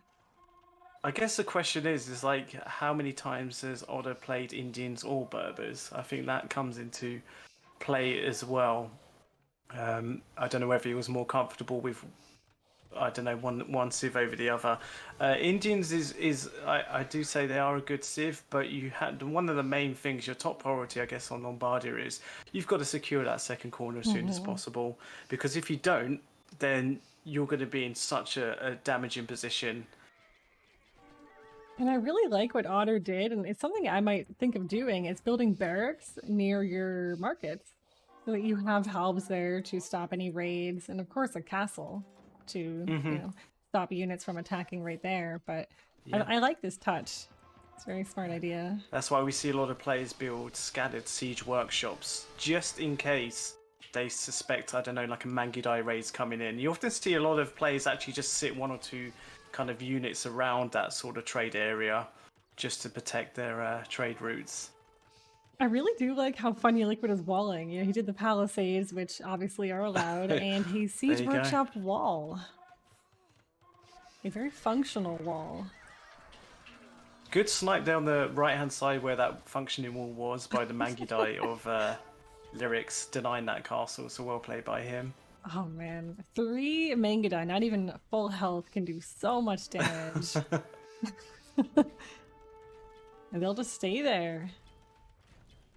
I guess the question is like, how many times has Otter played Indians or Berbers? I think that comes into play as well. I don't know whether he was more comfortable with, I don't know, one civ over the other. Indians is I do say they are a good civ, but you had one of the main things, your top priority, I guess, on Lombardia is you've got to secure that second corner as soon as possible, because if you don't, then you're going to be in such a damaging position. And I really like what Otter did, and it's something I might think of doing, is building barracks near your markets so that you have halbs there to stop any raids, and of course a castle to you know, stop units from attacking right there. But Yeah. I like this touch. It's a very smart idea. That's why we see a lot of players build scattered siege workshops, just in case they suspect, I don't know, like a Mangudai raid's coming in. You often see a lot of players actually just sit 1 or 2 kind of units around that sort of trade area just to protect their trade routes. I really do like how Funny Liquid is walling. You know, he did the palisades, which obviously are allowed, and he siege you go. workshop wall. A very functional wall. Good snipe down the right hand side where that functioning wall was by the Mangudai of Lyrics, denying that castle, so well played by him. Oh man, 3 Mangudai, not even full health, can do so much damage. And they'll just stay there,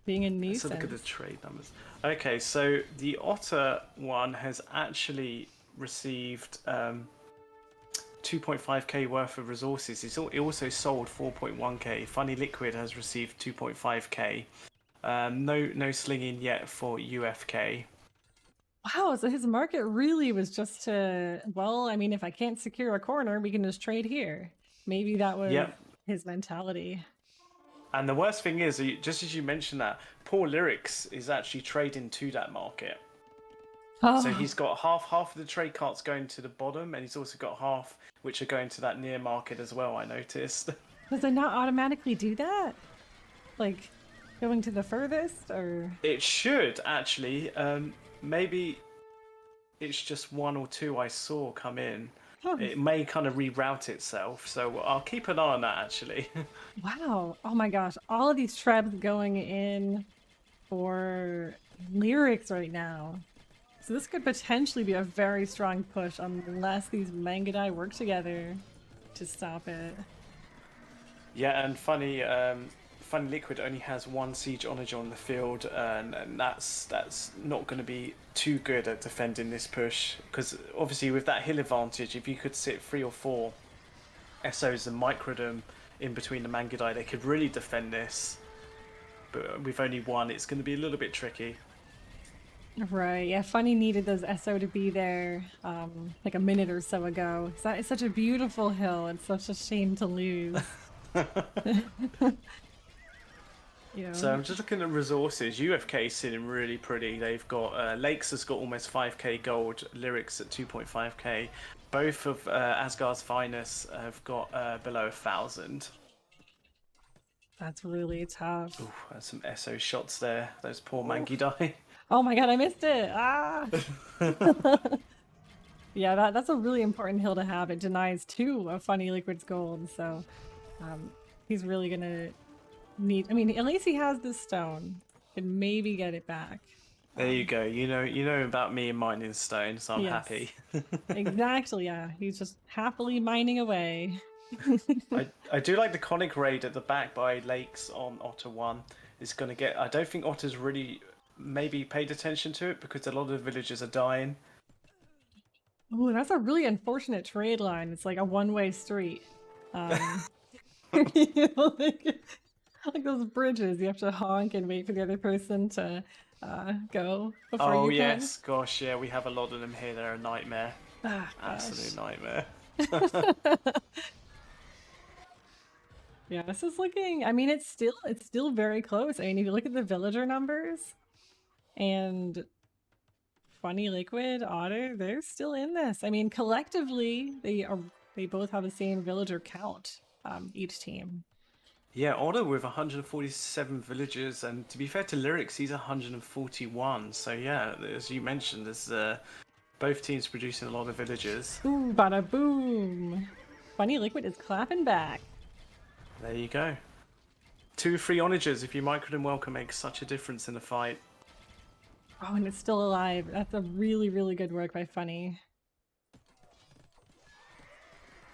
being a nuisance. Let's look at the trade numbers. Okay, so the Otter one has actually received 2.5k worth of resources. It also sold 4.1k. Funny Liquid has received 2.5k. No slinging yet for UFK. Wow, so his market really was just to, well, I mean, if I can't secure a corner, we can just trade here. Maybe that was his mentality. And the worst thing is, just as you mentioned that, poor Lyrics is actually trading to that market. Oh. So he's got half of the trade carts going to the bottom, and he's also got half which are going to that near market as well, I noticed. Does it not automatically do that? Like, going to the furthest, or? It should, actually. Maybe it's just 1 or 2 I saw come in. Huh. It may kind of reroute itself, so I'll keep an eye on that, actually. Wow. Oh my gosh. All of these trebs going in for Lyrics right now. So this could potentially be a very strong push unless these Mangudai work together to stop it. Yeah, and Funny Liquid only has 1 siege onager on the field, and that's not going to be too good at defending this push, because obviously with that hill advantage, if you could sit 3 or 4 SOs and microdom in between the Mangudai, they could really defend this. But with only 1, it's going to be a little bit tricky. Right, yeah, Funny needed those SO to be there like a minute or so ago. It's such a beautiful hill. It's such a shame to lose. You know. So I'm just looking at resources. UFK is sitting really pretty. They've got Lakes has got almost 5k gold, Lyrics at 2.5k. Both of Asgards Finest have got below 1,000. That's really tough. Ooh, there's some SO shots there. Those poor Mangudai. Oh my god, I missed it! Ah! Yeah, that's a really important hill to have. It denies 2 of Funny Liquid's gold, so he's really gonna need. I mean, at least he has this stone. Can maybe get it back. There you go. You know about me and mining stone, so I'm happy. Exactly. Yeah, he's just happily mining away. I do like the conic raid at the back by Lakes on Otter 1. is going to get. I don't think Otter's really maybe paid attention to it because a lot of the villagers are dying. Oh, that's a really unfortunate trade line. It's like a one-way street. You know, like those bridges, you have to honk and wait for the other person to go before Oh you can. yes, gosh, yeah, we have a lot of them here. They're a nightmare, Ah, absolute gosh. nightmare. Yeah, this is looking. I mean, it's still very close. I mean, if you look at the villager numbers and Funny Liquid, Otter, they're still in this. I mean, collectively, they both have the same villager count, each team. Yeah, Otter with 147 villagers, and to be fair to Lyrics, he's 141. So yeah, as you mentioned, there's both teams producing a lot of villagers. Ooh, bada boom! Funny Liquid is clapping back. There you go. 2 free onagers if you micro them well can make such a difference in the fight. Oh, and it's still alive. That's a really, really good work by Funny.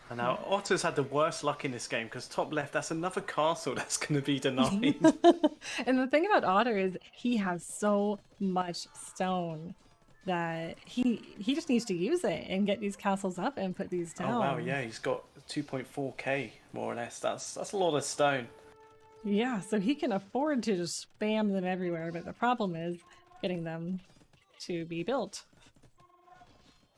And now Otter's had the worst luck in this game because top left, that's another castle that's going to be denied. And the thing about Otter is he has so much stone that he just needs to use it and get these castles up and put these down. Oh wow, yeah, he's got 2.4k more or less. That's a lot of stone. Yeah, so he can afford to just spam them everywhere, but the problem is getting them to be built.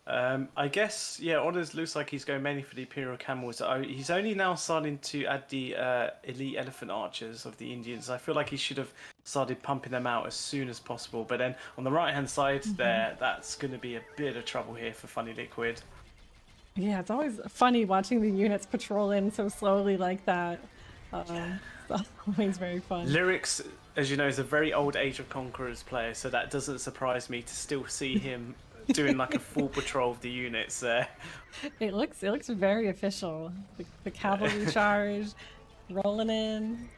I guess, yeah, Otter's looks like he's going mainly for the Imperial Camels. He's only now starting to add the elite elephant archers of the Indians. I feel like he should have started pumping them out as soon as possible. But then on the right-hand side there, that's going to be a bit of trouble here for Funny Liquid. Yeah, it's always funny watching the units patrol in so slowly like that. That's always very fun. Lyrics, as you know, is a very old Age of Conquerors player, so that doesn't surprise me to still see him doing like a full patrol of the units there. It looks very official. The cavalry charge rolling in.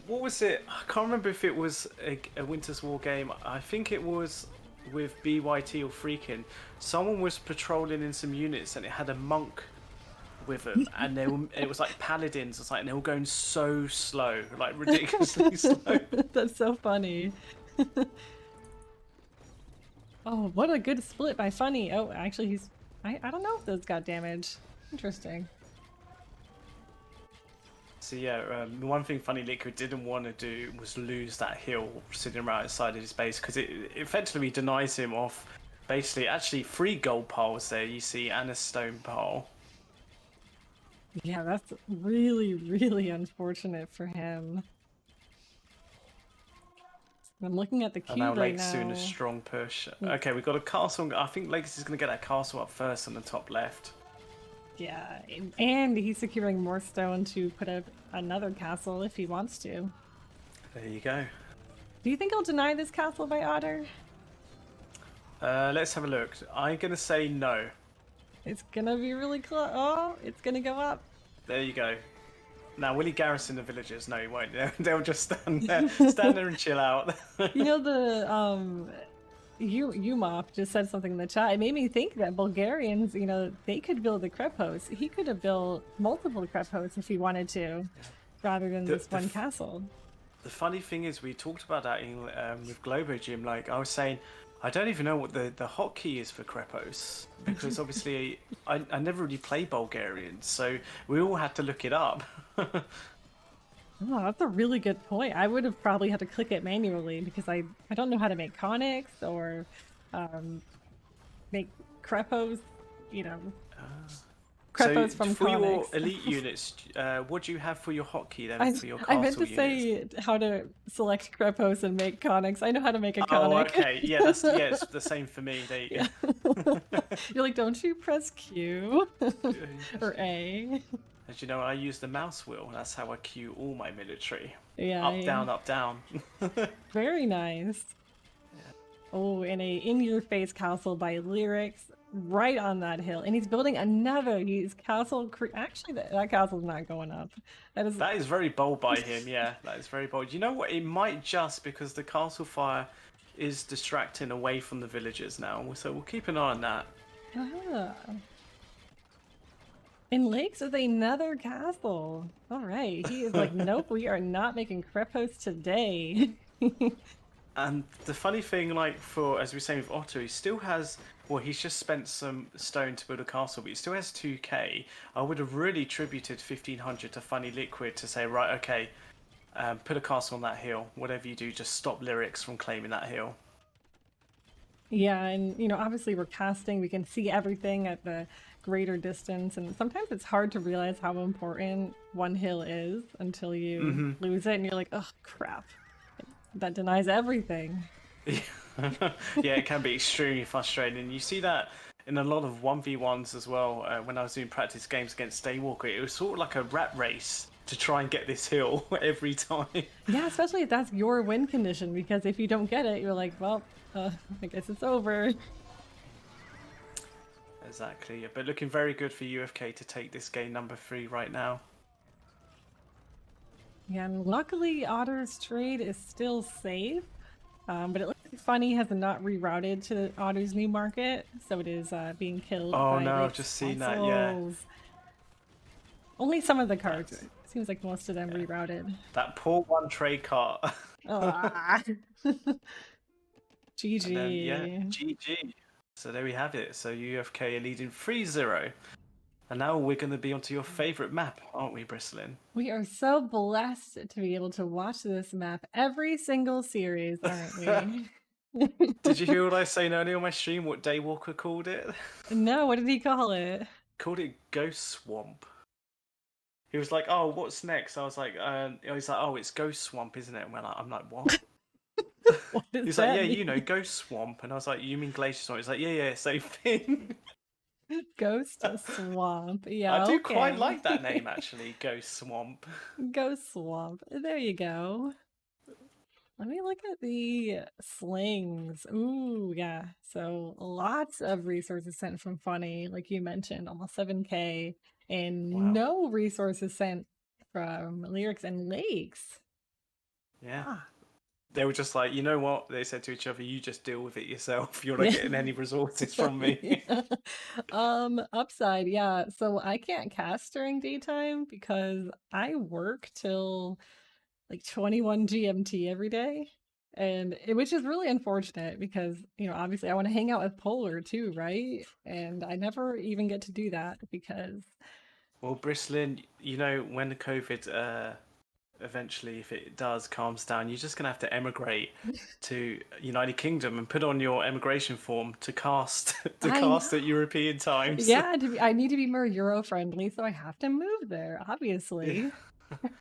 What was it? I can't remember if it was a Winter's War game. I think it was with BYT or Freakin'. Someone was patrolling in some units and it had a monk with them, and it was like paladins or something. They were going so slow, like ridiculously slow. That's so funny. Oh, what a good split by Funny. Oh, actually, I don't know if those got damaged. Interesting. So yeah, the one thing Funny Liquid didn't want to do was lose that hill sitting right outside of his base, because it effectively denies him off basically actually 3 gold piles there you see and a stone pile. Yeah, that's really, really unfortunate for him. I'm looking at the cube And now right Lakes now. doing a strong push. Okay, we've got a castle. I think Lakes is going to get that castle up first on the top left. Yeah, and he's securing more stone to put up another castle if he wants to. There you go. Do you think he'll deny this castle by Otter? Let's have a look. I'm going to say no. It's gonna be really close. Oh, it's gonna go up. There you go. Now, will he garrison the villagers? No, he won't. They'll just stand there and chill out. You know, the Umop just said something in the chat. It made me think that Bulgarians, you know, they could build a Krepos. He could have built multiple Krepos if he wanted to, rather than this one castle. The funny thing is, we talked about that in with Globo Gym. Like, I was saying, I don't even know what the hotkey is for Krepos, because obviously I never really play Bulgarian, so we all had to look it up. Oh, that's a really good point. I would have probably had to click it manually because I don't know how to make conics or make Krepos, you know. Krepos from for conics. your elite units, what do you have for your hotkey then for your castle I meant to units? say how to select Krepos and make conics. I know how to make a conic. Oh, okay. Yeah, it's the same for me. There you go. You're like, don't you press Q or A? As you know, I use the mouse wheel. That's how I queue all my military. Yeah. Up, down, up, down. Very nice. Yeah. Oh, and a in-your-face castle by Lyrics right on that hill. And he's building another. He's castle. Actually, that castle's not going up. That is very bold by him. Yeah, that is very bold. You know what? It might just because the castle fire is distracting away from the villagers now. So we'll keep an eye on that. Ah. In lakes with another castle. All right. He is like, nope, we are not making crepos today. And the funny thing, like for as we were saying with Otto, he still has. Well, he's just spent some stone to build a castle, but he still has 2k. I would have really tributed 1500 to Funny Liquid to say, right, okay, put a castle on that hill. Whatever you do, just stop lyrics from claiming that hill. Yeah, and obviously we're casting, we can see everything at the greater distance, and sometimes it's hard to realize how important one hill is until you lose it and you're like, oh crap. That denies everything. Yeah, it can be extremely frustrating. You see that in a lot of 1v1s as well. When I was doing practice games against Daywalker, it was sort of like a rat race to try and get this hill every time. Yeah, especially if that's your win condition, because if you don't get it, you're like, well, I guess it's over. Exactly, but looking very good for UFK to take this game number 3 right now. Yeah, and luckily Otter's trade is still safe, but it looks like Funny has not rerouted to Otter's new market, so it is being killed Oh by no, I've Lake's just seen that, yeah. fossils. Only some of the cards. That's, It seems like most of them rerouted. that poor one trade cart. Ah. And then, yeah, GG. GG. So there we have it. So UFK are leading 3-0. And now we're going to be onto your favourite map, aren't we, Brisolyn? We are so blessed to be able to watch this map every single series, aren't we? Did you hear what I was saying earlier on my stream, what Daywalker called it? No, what did he call it? Called it Ghost Swamp. He was like, oh, what's next? I was like, he's like, oh, it's Ghost Swamp, isn't it? And I'm like, what? What does He's that like, yeah, mean? you know, Ghost Swamp. And I was like, you mean Glacier Swamp? He's like, yeah, same thing. Ghost Swamp. Yeah, I do okay. quite like that name, actually, Ghost Swamp. Ghost Swamp. There you go. Let me look at the slings. Ooh, yeah. So lots of resources sent from Funny, like you mentioned, almost 7k, and Wow. no resources sent from Lyrics and Lakes. Yeah. Ah. They were just like, you know what? They said to each other, you just deal with it yourself. You're not getting any resources from me. Yeah. Upside, yeah. So I can't cast during daytime because I work till like 21 GMT every day. And which is really unfortunate because, obviously I want to hang out with Polar too, right? And I never even get to do that because Well, Brislin, you know, when the COVID eventually, if it does, calms down, you're just going to have to emigrate to United Kingdom and put on your emigration form to cast at European times. Yeah, I need to be more Euro friendly, so I have to move there, obviously. Yeah.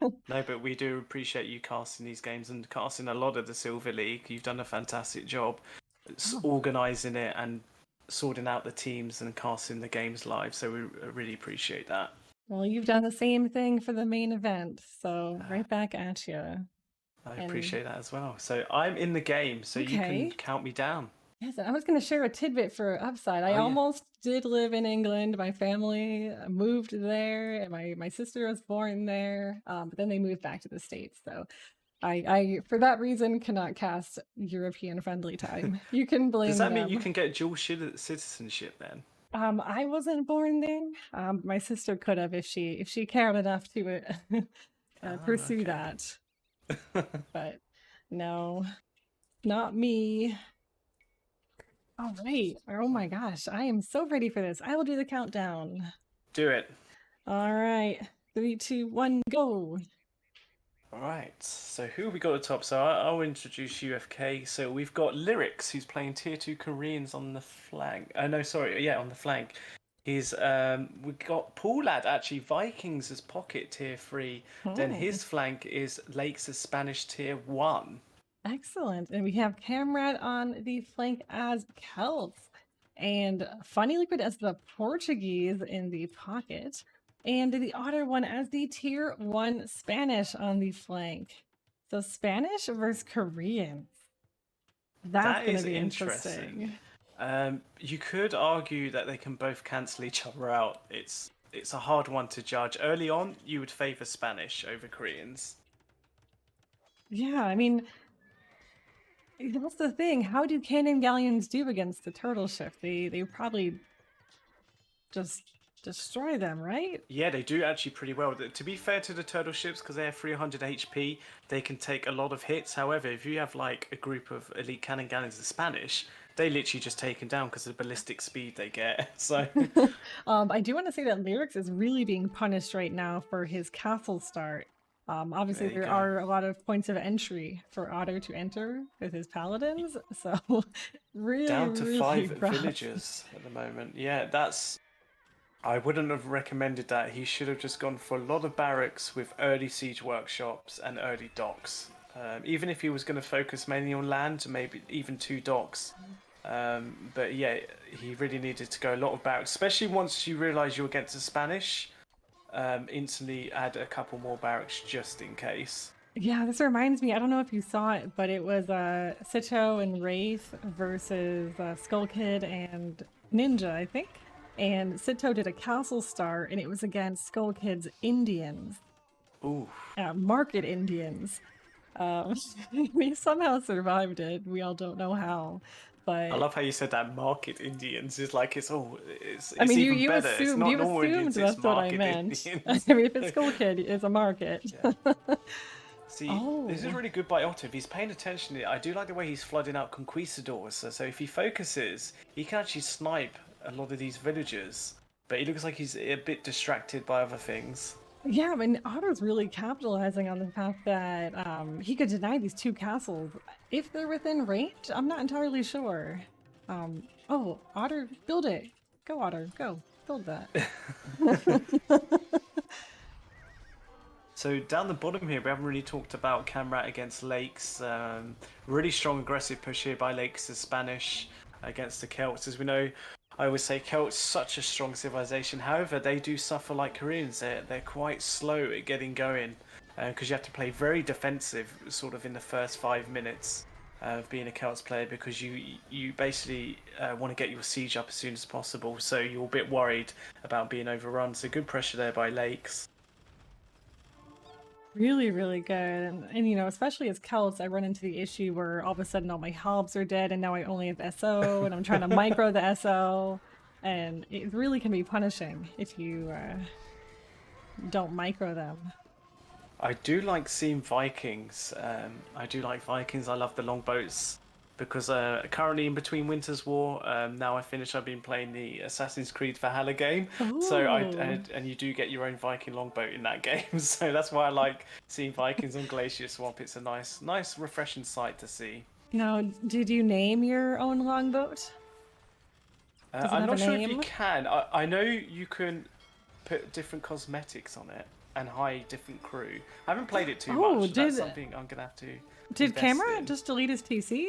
No, but we do appreciate you casting these games and casting a lot of the Silver League. You've done a fantastic job organising it and sorting out the teams and casting the games live. So we really appreciate that. Well, you've done the same thing for the main event, so right back at you. I appreciate that as well. So I'm in the game, so you can count me down. Yes, I was going to share a tidbit for Upside. I almost did live in England. My family moved there, and my sister was born there, but then they moved back to the States. So I for that reason, cannot cast European-friendly time. You can blame Does that mean them. you can get dual citizenship then? I wasn't born there. My sister could have if she cared enough to pursue that. But no, not me. All right. Oh my gosh, I am so ready for this. I will do the countdown. Do it. All right. 3, 2, 1, go. All right. So who have we got at the top? So I'll introduce UFK. So we've got Lyrics, who's playing tier 2 Koreans on the flank. No, sorry. Yeah, on the flank. We've got Paulad, actually, Vikings as pocket tier 3. Then his flank is Lakes as Spanish tier 1. Excellent. And we have Camrad on the flank as Celts. And Funny Liquid as the Portuguese in the pocket. And the Otter one as the tier 1 Spanish on the flank. So Spanish versus Koreans. That's going to be interesting. You could argue that they can both cancel each other out. It's a hard one to judge. Early on, you would favour Spanish over Koreans. Yeah, I mean, that's the thing. How do cannon galleons do against the turtle ship? They probably just destroy them, right? Yeah, they do actually pretty well. To be fair to the turtle ships, because they have 300 HP, they can take a lot of hits. However, if you have like a group of elite cannon galleons, the Spanish, they literally just take them down because of the ballistic speed they get. So I do want to say that Lyrics is really being punished right now for his castle start. Obviously, there you there go. are a lot of points of entry for Otter to enter with his paladins, so really, Down to really 5 rough. villagers at the moment. Yeah, that's. I wouldn't have recommended that. He should have just gone for a lot of barracks with early siege workshops and early docks. Even if he was going to focus mainly on land, maybe even 2 docks. But yeah, he really needed to go a lot of barracks, especially once you realise you're against the Spanish. Instantly add a couple more barracks just in case. Yeah, this reminds me, I don't know if you saw it, but it was Sito and Wraith versus Skull Kid and Ninja, I think. And Sito did a castle start, and it was against Skull Kid's Indians, Ooh, market Indians. Um, we somehow survived it. We all don't know how, I but love how you said that. Market Indians is like it's I it's mean, even you better. It's assumed not normal Indians. It's that's what I market meant. I Indians. mean, if it's Skull Kid, it's a market. Yeah. See, this is Oh, really good by Otto. If he's paying attention, I do like the way he's flooding out conquistadors. So if he focuses, he can actually snipe a lot of these villagers. But he looks like he's a bit distracted by other things. yeah, I mean, Otto's really capitalizing on the fact that he could deny these 2 castles if they're within range. I'm not entirely sure. Oh, Otter, build it. Go, Otter, go. Build that. So down the bottom here, we haven't really talked about Camrat against Lakes. Really strong aggressive push here by Lakes, the Spanish against the Celts. As we know, I always say Celts such a strong civilization. However, they do suffer like Koreans. They're quite slow at getting going because you have to play very defensive, sort of in the first 5 minutes of being a Celts player because you basically want to get your siege up as soon as possible. So you're a bit worried about being overrun. So good pressure there by Lakes. Really, really good. And, you know, especially as Celts, I run into the issue where all of a sudden all my hobs are dead and now I only have SO and I'm trying to micro the SO. And it really can be punishing if you don't micro them. I do like seeing Vikings. I do like Vikings. I love the longboats because currently in between Winter's War, now I finished. I've been playing the Assassin's Creed Valhalla game, so Oh, and you do get your own Viking longboat in that game. So that's why I like seeing Vikings on Glacier Swamp. It's a nice, refreshing sight to see. now did you name your own longboat? Does it I'm have a not sure if you name? can. I know you can put different cosmetics on it and hire different crew. I haven't played it too Oh, much. So that's something I'm gonna have to did invest Camera in. just delete his TC?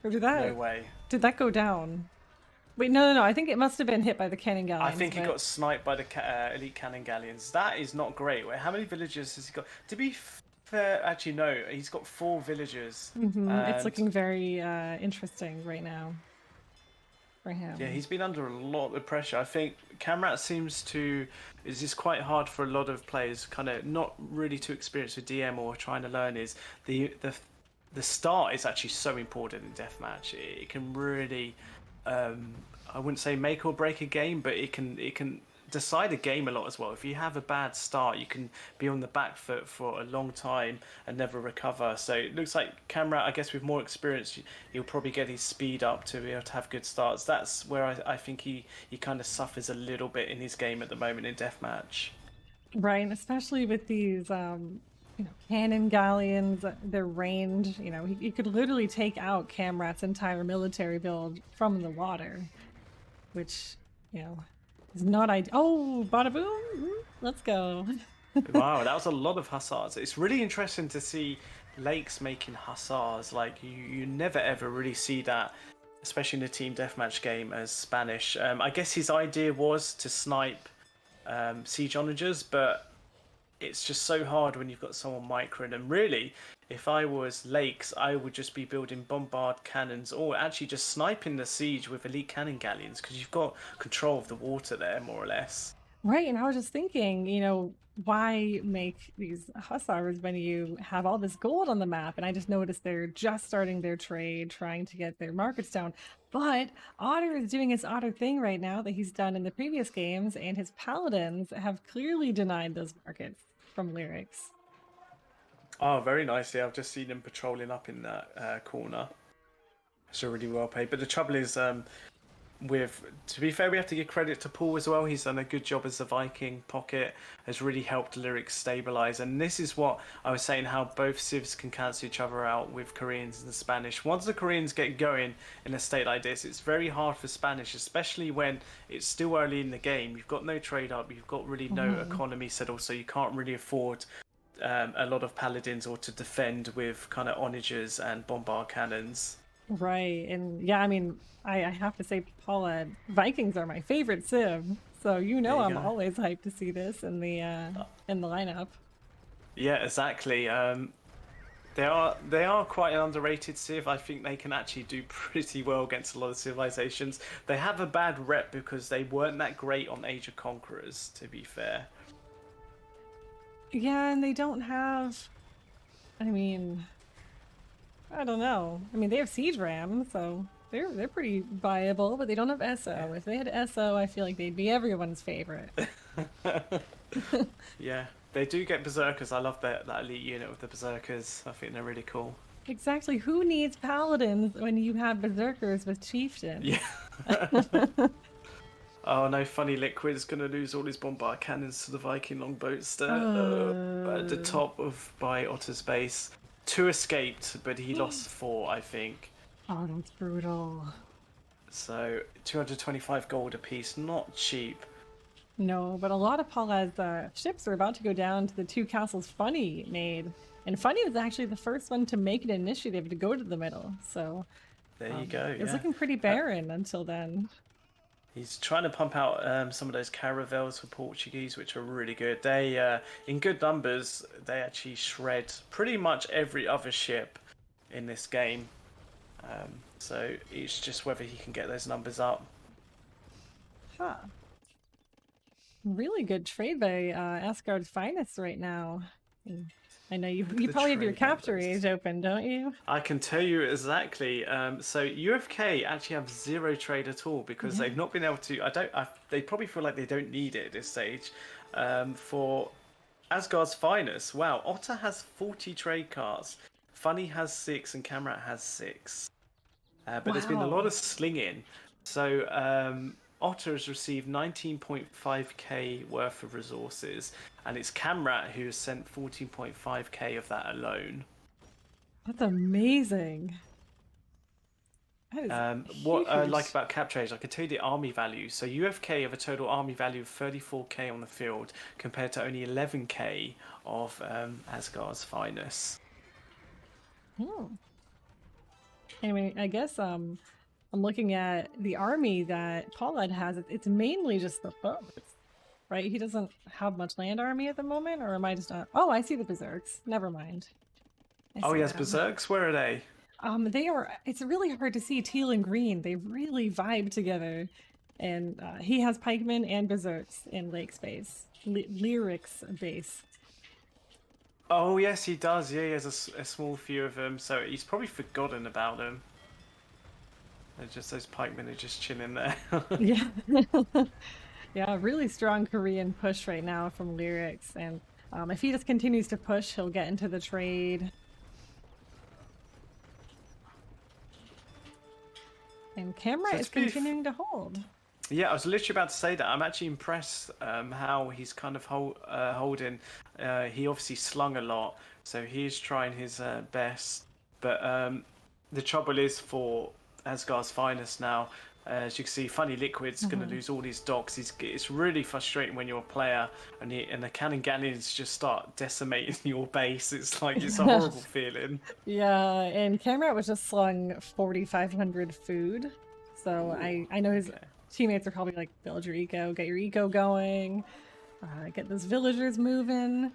Or No way. did that go down? Wait, no. I think it must have been hit by the cannon I galleons, think he but got sniped by the elite cannon galleons. That is not great. Wait, how many villagers has he got? To be fair, actually no, he's got 4 villagers, it's and looking very interesting right now for yeah, him. he's been under a lot of pressure. I think Camrat seems to is just quite hard for a lot of players, kind of not really too experienced with DM or trying to learn. Is the start is actually so important in deathmatch. It can really, um, I wouldn't say make or break a game, but it can decide a game a lot as well. If you have a bad start, you can be on the back foot for a long time and never recover. So it looks like Camera, I guess with more experience, he'll probably get his speed up to be able to have good starts. That's where I think he kind of suffers a little bit in his game at the moment in deathmatch. Right, and especially with these you know, cannon galleons, their range, you know, he could literally take out Camrat's entire military build from the water, which, you know, is not ideal. Oh, bada boom! Let's go. Wow, that was a lot of hussars. It's really interesting to see Lakes making hussars. Like you never ever really see that, especially in a team deathmatch game as Spanish. I guess his idea was to snipe siege onagers, but it's just so hard when you've got someone microing. And really, if I was Lakes, I would just be building bombard cannons or actually just sniping the siege with elite cannon galleons because you've got control of the water there, more or less. Right, and I was just thinking, you know, why make these hussars when you have all this gold on the map? And I just noticed they're just starting their trade, trying to get their markets down. But Otter is doing his Otter thing right now that he's done in the previous games, and his paladins have clearly denied those markets from lyrics. Oh, very nicely. I've just seen him patrolling up in that corner. It's really well paid. But the trouble is, to be fair, we have to give credit to Paul as well. He's done a good job as the Viking pocket, has really helped lyrics stabilize. And this is what I was saying, how both civs can cancel each other out with Koreans and Spanish. Once the Koreans get going in a state like this, it's very hard for Spanish, especially when it's still early in the game. You've got no trade up, you've got really no economy settled, so you can't really afford a lot of paladins or to defend with kind of onagers and bombard cannons. Right. And yeah, I mean, I have to say, Paula, Vikings are my favorite sim. So There you I'm go. always hyped to see this in the lineup. Yeah, exactly. They are quite an underrated civ. I think they can actually do pretty well against a lot of civilizations. They have a bad rep because they weren't that great on Age of Conquerors, to be fair. Yeah, and they don't have, I mean, I don't know. I mean, they have siege ram, so they're pretty viable, but they don't have SO. If they had SO, I feel like they'd be everyone's favorite. Yeah, they do get berserkers. I love that elite unit with the berserkers. I think they're really cool. Exactly. Who needs paladins when you have berserkers with chieftains? Yeah. Oh no, Funny Liquid's gonna lose all his bombard cannons to the Viking longboats there at the top of by Otter's base. Two escaped, but he lost four, I think. Oh, that's brutal. So 225 gold apiece, not cheap. No, but a lot of Paula's ships are about to go down to the two castles Funny made. And Funny was actually the first one to make an initiative to go to the middle. So There you go. it was Yeah, looking pretty barren until then. he's trying to pump out some of those caravels for Portuguese, which are really good. They, in good numbers, they actually shred pretty much every other ship in this game. So it's just whether he can get those numbers up. Huh. Really good trade by Asgards Finest right now. I know you probably have your trade capture numbers. age open, don't you? I can tell you exactly. So UFK actually have zero trade at all because Yeah. they've not been able to. They probably feel like they don't need it at this stage. For Asgard's Finest, wow, Otter has 40 trade cards. Funny has 6 and Camrat has 6. But there's been a lot Wow. of slinging. So Otter has received 19.5k worth of resources, and it's Camrat who has sent 14.5k of that alone. That's amazing. That is What I like huge. about cap trades, I can tell you the army value. So UFK have a total army value of 34k on the field, compared to only 11k of Asgard's Finest. Hmm. Anyway, I guess I'm looking at the army that Paulad has. It's mainly just the boats, right? He doesn't have much land army at the moment, or am I just not? Oh, I see the berserks. Never mind. I Oh, see he has them. berserks. Where are they? They are. It's really hard to see teal and green. They really vibe together, and he has pikemen and berserks in lake space, lyrics base. Oh yes, he does. Yeah, he has a small few of them. So he's probably forgotten about them. They're just those pikemen are just chilling there. Yeah. Yeah, really strong Korean push right now from lyrics, and if he just continues to push, he'll get into the trade. And Camera So is to be continuing to hold. Yeah, I was literally about to say that. I'm actually impressed how he's kind of holding. He obviously slung a lot, so he's trying his best. But the trouble is for Asgard's Finest now. As you can see, Funny Liquid's going to lose all his docks. It's really frustrating when you're a player and the cannon galleons just start decimating your base. It's like it's a horrible feeling. Yeah, and Camera was just slung 4,500 food. So Ooh, I know his okay. teammates are probably like, build your eco, get your eco going, get those villagers moving.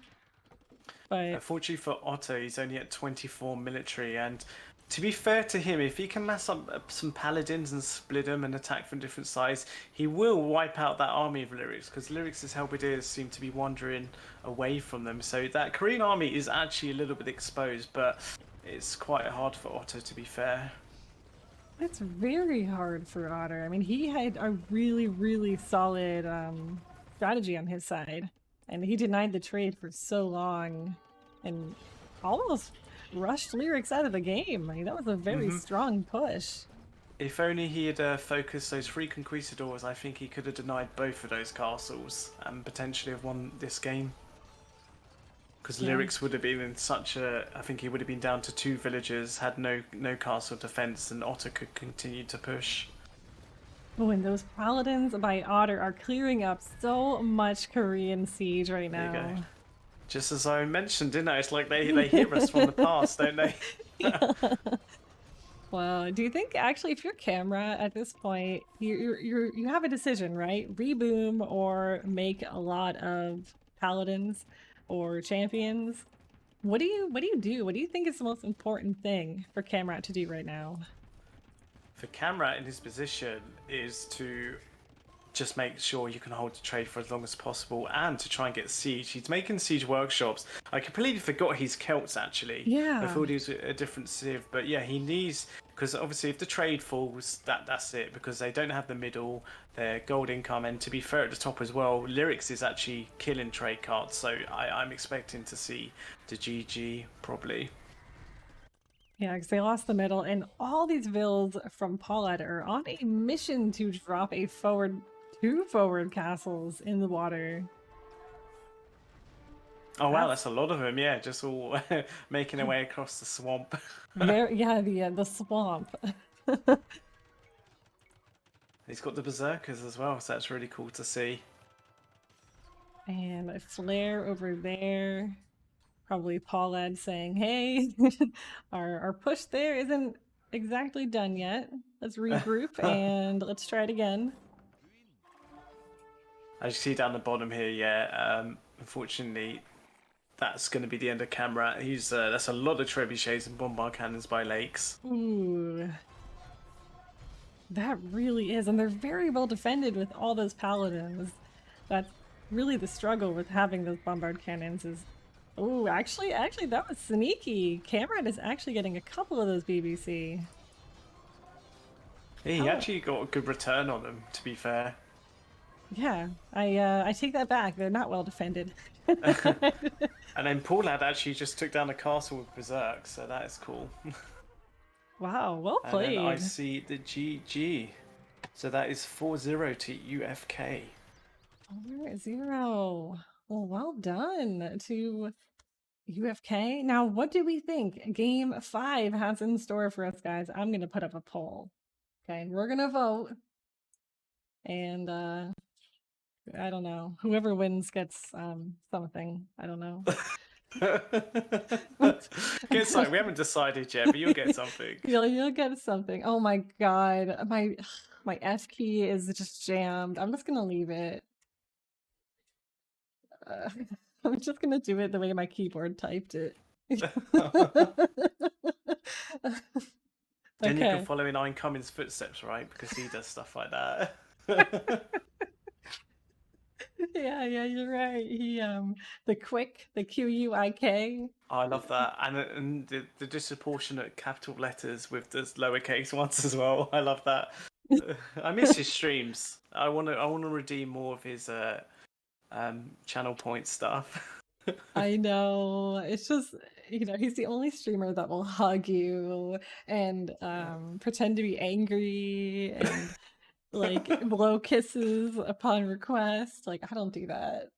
But Unfortunately for Otto, he's only at 24 military, and to be fair to him, if he can mass up some paladins and split them and attack from different sides, he will wipe out that army of lyrics, because lyrics' halberdiers seem to be wandering away from them. So that Korean army is actually a little bit exposed, but it's quite hard for Otto, to be fair. It's very hard for Otter. I mean, he had a really, really solid strategy on his side, and he denied the trade for so long and almost rushed Lyrics out of the game. I mean, that was a very strong push. If only he had focused those 3 conquistadors, I think he could have denied both of those castles and potentially have won this game. Because Yeah. Lyrics would have been in such a... I think he would have been down to 2 villagers, had no castle defense, and Otter could continue to push. Oh, and those paladins by Otter are clearing up so much Korean siege right There you go. now. Just as I mentioned, didn't I? It's like they hear us from the past, don't they? Yeah. Well, do you think actually, if you're camera at this point, you have a decision, right? Reboom or make a lot of paladins or champions. What do you do? What do you think is the most important thing for Camrat to do right now? For Camrat in his position is to just make sure you can hold the trade for as long as possible and to try and get siege. He's making siege workshops. I completely forgot he's Celts actually. Yeah. I thought he was a different civ, but yeah, he needs, because obviously if the trade falls, that's it, because they don't have the middle, their gold income, and to be fair at the top as well, Lyrics is actually killing trade cards, so I'm expecting to see the GG probably. Yeah, because they lost the middle, and all these vills from Paulette are on a mission to drop two forward castles in the water. Oh wow, that's a lot of them. Yeah, just all making their way across the swamp. Yeah, the swamp. He's got the berserkers as well, so that's really cool to see. And a flare over there. Probably Paulette saying, "Hey, our push there isn't exactly done yet. Let's regroup and let's try it again." As you see down the bottom here, yeah. Unfortunately, that's going to be the end of Camera. That's a lot of trebuchets and bombard cannons by Lakes. Ooh, that really is, and they're very well defended with all those paladins. That's really the struggle with having those bombard cannons. Is oh, actually, that was sneaky. Cameron is actually getting a couple of those BBC. Yeah, he actually got a good return on them, to be fair. Yeah, I take that back. They're not well defended. And then Paulad actually just took down a castle with Berserk, so that is cool. Wow, well played. And then I see the GG. So that is 4-0 to UFK. 4-0. Well done to UFK. Now, what do we think Game 5 has in store for us, guys? I'm going to put up a poll. Okay, we're going to vote. And I don't know. Whoever wins gets something. I don't know. Get something. We haven't decided yet, but you'll get something. You'll get something. Oh my god. My F key is just jammed. I'm just going to leave it. I'm just gonna do it the way my keyboard typed it. Then you Okay. can follow in Ian Cummins' footsteps, right? Because he does stuff like that. Yeah, you're right. He the QUIK. I love that, and the disproportionate capital letters with the lowercase ones as well. I love that. I miss his streams. I want to redeem more of his channel point stuff. I know. It's just, he's the only streamer that will hug you and pretend to be angry and like blow kisses upon request. Like, I don't do that.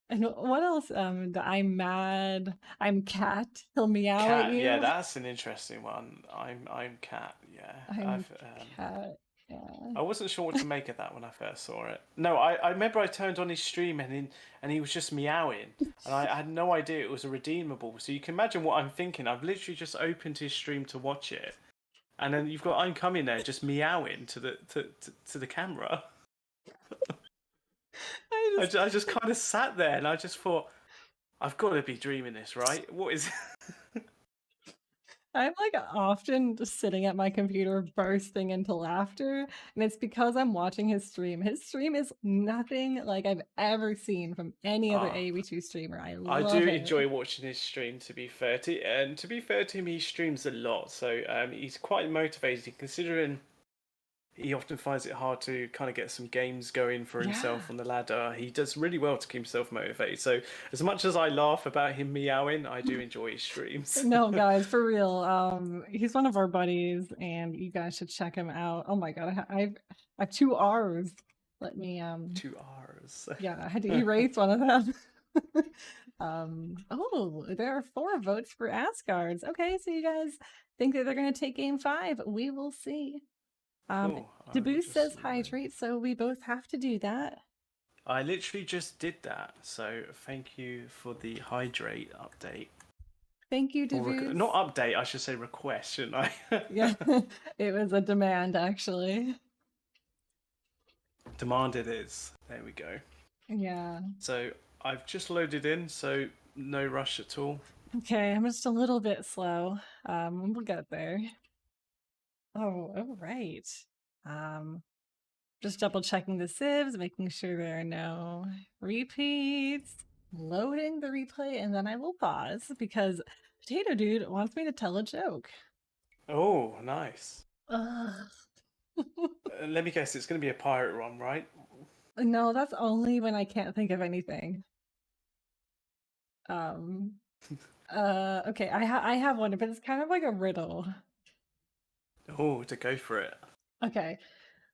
And what else? I'm mad. I'm cat. He'll meow Cat, at you. yeah, that's an interesting one. I'm cat, yeah. I'm cat. Yeah. I wasn't sure what to make of that when I first saw it. No, I remember I turned on his stream and he was just meowing, and I had no idea it was a redeemable. So you can imagine what I'm thinking. I've literally just opened his stream to watch it, and then you've got I'm coming there just meowing to the camera. I just kind of sat there and I just thought, I've got to be dreaming this, right? What is? I'm like often just sitting at my computer bursting into laughter, and it's because I'm watching his stream. His stream is nothing like I've ever seen from any other Ah, AoE2 streamer. I I do love it. enjoy watching his stream. To be fair to be fair to him, he streams a lot, so he's quite motivated considering he often finds it hard to kind of get some games going for Yeah. himself on the ladder. He does really well to keep himself motivated. So as much as I laugh about him meowing, I do enjoy his streams. No, guys, for real. He's one of our buddies, and you guys should check him out. Oh my god, I have two R's. Let me 2 hours. yeah, I had to erase one of them. Oh, there are 4 votes for Asgards. Okay, so you guys think that they're gonna take game 5. We will see. Cool. I will Deboost says just. hydrate, so we both have to do that. I literally just did that. So thank you for the hydrate update. Thank you, Or Deboost. not update. I should say request, shouldn't I? Yeah, it was a demand actually. Demand it is. There we go. Yeah. So I've just loaded in, so no rush at all. Okay, I'm just a little bit slow. We'll get there. Oh right. Just double checking the sieves, making sure there are no repeats, loading the replay, and then I will pause because Potato Dude wants me to tell a joke. Oh, nice. Ugh. Let me guess, it's going to be a pirate one, right? No, that's only when I can't think of anything. Okay, I have one, but it's kind of like a riddle. Oh, to go for it. Okay.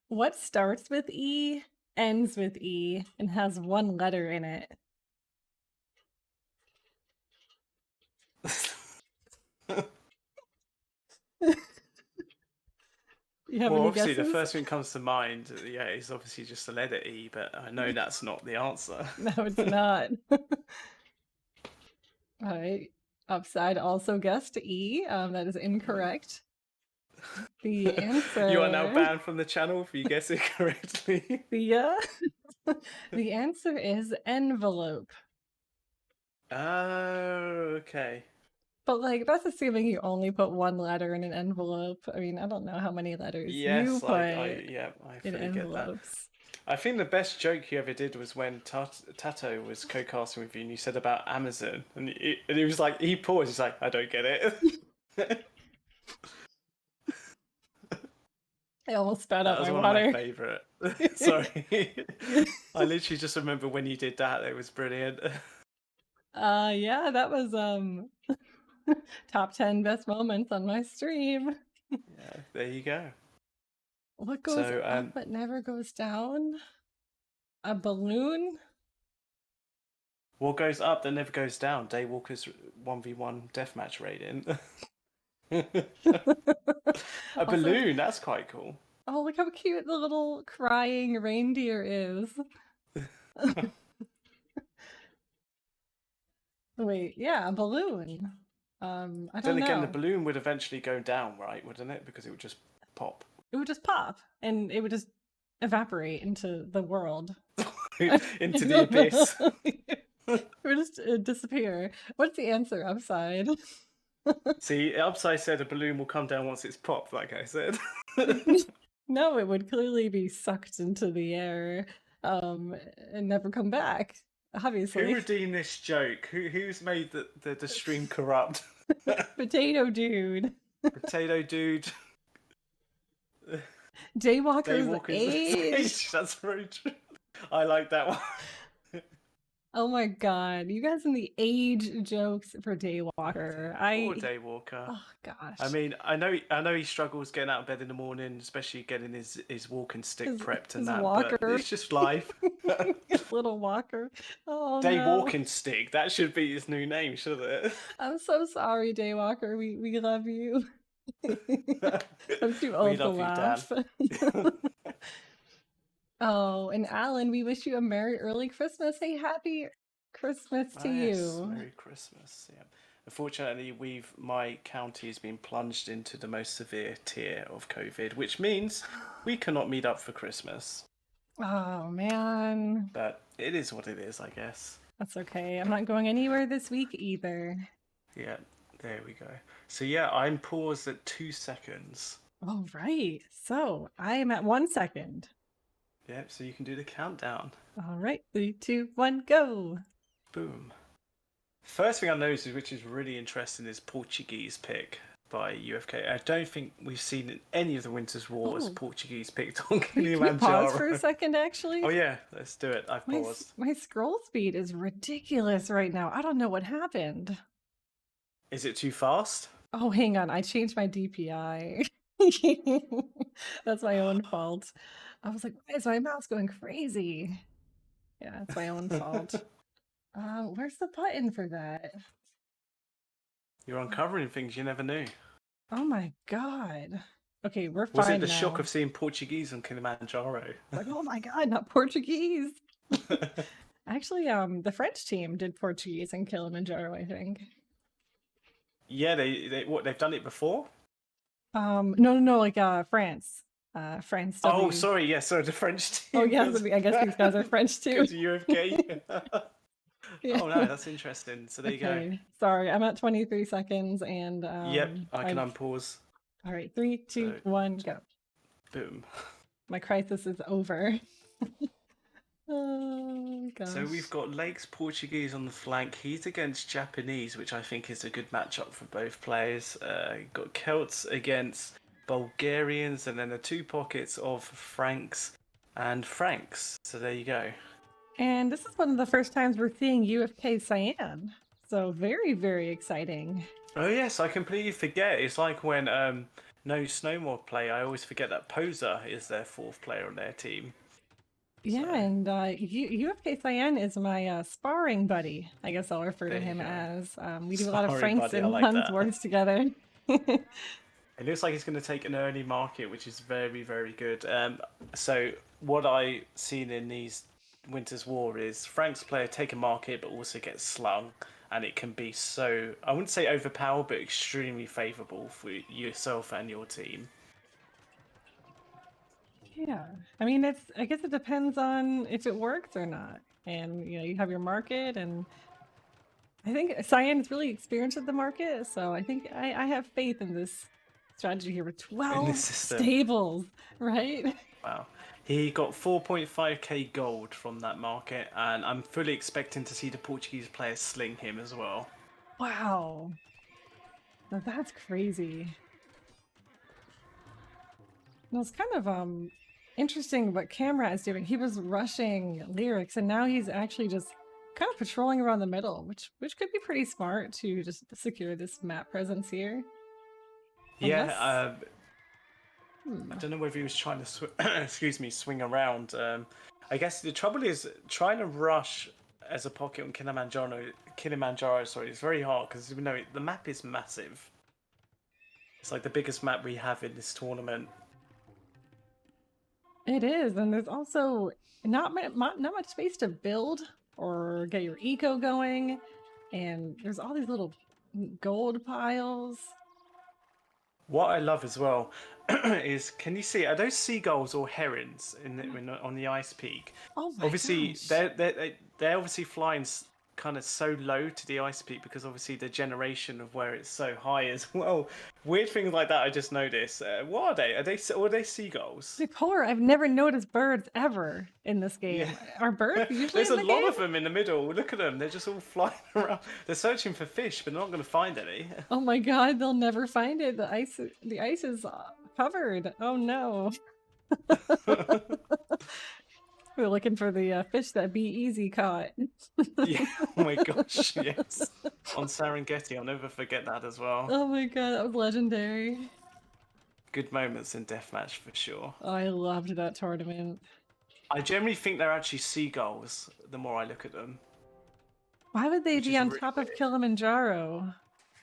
What starts with E, ends with E, and has one letter in it? You have Well, any obviously, the guesses? first thing that comes to mind, yeah, is obviously just the letter E, but I know that's not the answer. No, it's not. All right. Upside also guessed E. That is incorrect. The answer. You are now banned from the channel if you guess it correctly. The answer is envelope. Oh, okay. But like that's assuming you only put one letter in an envelope. I mean, I don't know how many letters you Yes, put yeah, I in fully get that. envelopes. I think the best joke you ever did was when Tato was co-casting with you, and you said about Amazon, and he was like, he paused, he's like, I don't get it. I almost spat That out was my one of my water. favorite. Sorry, I literally just remember when you did that; it was brilliant. Yeah, that was top 10 best moments on my stream. Yeah, there you go. What goes So, up but never goes down? A balloon? what goes up that never goes down? Daywalker's 1v1 deathmatch rating. A Also, balloon, that's quite cool. oh, look how cute the little crying reindeer is. Wait, yeah, a balloon. I Then don't again, the know. balloon would eventually go down, right? Wouldn't it? Because it would just pop. It would just pop and it would just evaporate into the world. Into the abyss. It would just disappear. What's the answer, Upside? See, Upside said a balloon will come down once it's popped, like I said. No, it would clearly be sucked into the air and never come back. Obviously. Who redeemed this joke? Who's made the stream corrupt? Potato Dude. Potato Dude. Daywalker's Age. age. That's very true. I like that one. Oh my god, you guys in the age jokes for Daywalker. Poor Daywalker. Oh gosh. I mean, I know he struggles getting out of bed in the morning, especially getting his walking stick prepped and that. walker. But it's just life. His little walker. Oh Day no. walking stick. That should be his new name, shouldn't it? I'm so sorry, Daywalker. We love you. I'm too old to laugh. Oh, and Alan, we wish you a Merry Early Christmas. Hey, Happy Christmas to you. Merry Christmas. Yeah. Unfortunately, my county has been plunged into the most severe tier of COVID, which means we cannot meet up for Christmas. Oh man. But it is what it is, I guess. That's okay. I'm not going anywhere this week either. Yeah. There we go. So yeah, I'm paused at 2 seconds. All right. So I am at 1 second. Yep, so you can do the countdown. All right. 3, 2, 1, go. Boom. First thing I noticed, which is really interesting, is Portuguese pick by UFK. I don't think we've seen in any of the Winter's Wars Portuguese picked on Can you Kilimanjaro. pause for a second, actually? Oh yeah, let's do it. I've paused. My scroll speed is ridiculous right now. I don't know what happened. Is it too fast? Oh, hang on. I changed my DPI. That's my own fault. I was like, why is my mouse going crazy? Yeah, it's my own fault. Where's the button for that? You're uncovering things you never knew. Oh my god. Okay, we're fine. Was it the now. shock of seeing Portuguese on Kilimanjaro? Like, oh my god, not Portuguese. Actually, the French team did Portuguese in Kilimanjaro, I think. Yeah, they've done it before? No, like France. France. Oh, sorry, yeah, so the French team. Oh yeah, I guess these guys are French too. Because UFK. Yeah. Oh no, that's interesting. So there you go. Sorry, I'm at 23 seconds and yep, I can unpause. All right, 3, 2, 1, go. Boom. My crisis is over. Oh gosh. So we've got Lake's Portuguese on the flank. He's against Japanese, which I think is a good matchup for both players. Got Celts against Bulgarians, and then the two pockets of Franks and Franks. So there you go. And this is one of the first times we're seeing UFK Cyan. So very, very exciting. Oh yes, I completely forget. It's like when no Snowmore play, I always forget that Poser is their fourth player on their team. Yeah, so. And UFK Cyan is my sparring buddy. I guess I'll refer to him as. We do a lot of Franks and Huns words together. It looks like he's going to take an early market, which is very, very good. So what I've seen in these Winter's War is Frank's player take a market, but also get slung. And it can be so, I wouldn't say overpowered, but extremely favourable for yourself and your team. Yeah, I mean, I guess it depends on if it works or not. And, you have your market, and I think Cyan is really experienced at the market, so I think I have faith in this strategy here with 12 stables, right? Wow. He got 4.5k gold from that market, and I'm fully expecting to see the Portuguese players sling him as well. Wow. Now that's crazy. Well, it's kind of interesting what Camera is doing. He was rushing lyrics, and now he's actually just kind of patrolling around the middle, which could be pretty smart to just secure this map presence here. Yeah, I don't know whether he was trying to swing around. I guess the trouble is trying to rush as a pocket on Kilimanjaro, sorry, it's very hard because the map is massive. It's like the biggest map we have in this tournament. It is, and there's also not much space to build or get your eco going, and there's all these little gold piles. What I love as well is, can you see, are those seagulls or herons on the ice peak? Oh my obviously, gosh. they're obviously flying kind of so low to the ice peak because obviously the generation of where it's so high as well. Weird things like that I just noticed. What are they? Are they seagulls? wbPolar, I've never noticed birds ever in this game. Yeah. Are birds usually There's a lot of them in the middle. Look at them. They're just all flying around. They're searching for fish, but they're not going to find any. Oh my god, they'll never find it. The ice is covered. Oh no. We're looking for the fish that Be Easy caught. Yeah. Oh my gosh, yes. On Serengeti, I'll never forget that as well. Oh my god, that was legendary. Good moments in Deathmatch for sure. Oh, I loved that tournament. I generally think they're actually seagulls, the more I look at them. Why would they be on top of Kilimanjaro?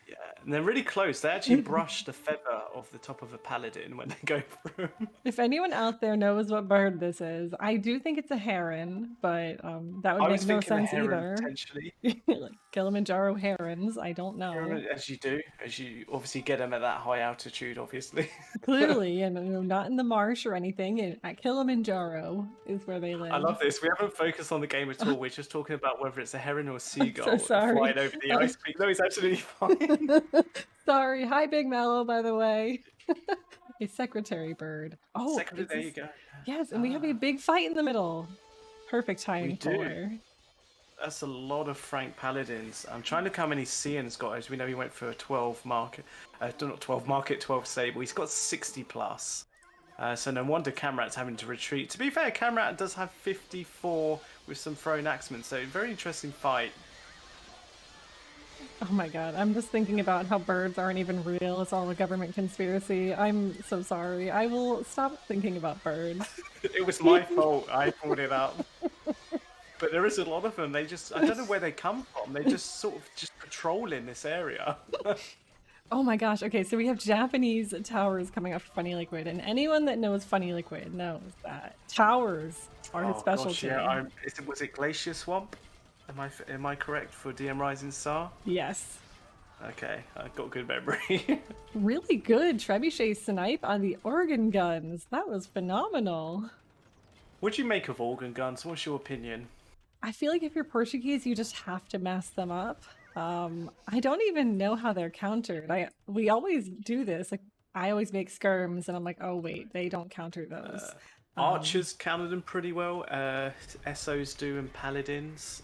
Yeah, and they're really close. They actually brush the feather off the top of a paladin when they go through. If anyone out there knows what bird this is, I do think it's a heron, but that would make no sense either. Potentially. Like Kilimanjaro herons, I don't know. As you obviously get them at that high altitude, obviously. Clearly, and not in the marsh or anything. At Kilimanjaro is where they live. I love this. We haven't focused on the game at all. We're just talking about whether it's a heron or a seagull so sorry. flying over the ice peak. No, it's absolutely fine. Sorry. Hi, Big Mallow, by the way. A secretary bird. Oh, Secondary, it's there this. you go. Yes, and we have a Ah, big fight in the middle. Perfect we timing do. for. That's a lot of Frank Paladins. I'm trying to look how many Cian's got. As we know, he went for a 12 market, not 12 market, 12 stable. He's got 60 plus. So no wonder Camrat's having to retreat. To be fair, Camrat does have 54 with some thrown axemen, so very interesting fight. Oh my god, I'm just thinking about how birds aren't even real. It's all a government conspiracy. I'm so sorry. I will stop thinking about birds. It was my fault. I brought it up. But there is a lot of them. They just, I don't know where they come from. They just sort of just patrol in this area. Oh my gosh. Okay, so we have Japanese towers coming up for Funny Liquid, and anyone that knows Funny Liquid knows that towers are his Oh gosh, specialty. yeah. Was it Glacier Swamp? Am I correct for DM Rising Star? Yes. Okay, I've got good memory. Really good trebuchet snipe on the organ guns. That was phenomenal. What do you make of organ guns? What's your opinion? I feel like if you're Portuguese, you just have to mess them up. I don't even know how they're countered. We always do this. Like I always make skirms, and I'm like, oh wait, they don't counter those. Archers counted them pretty well. SOs do and paladins.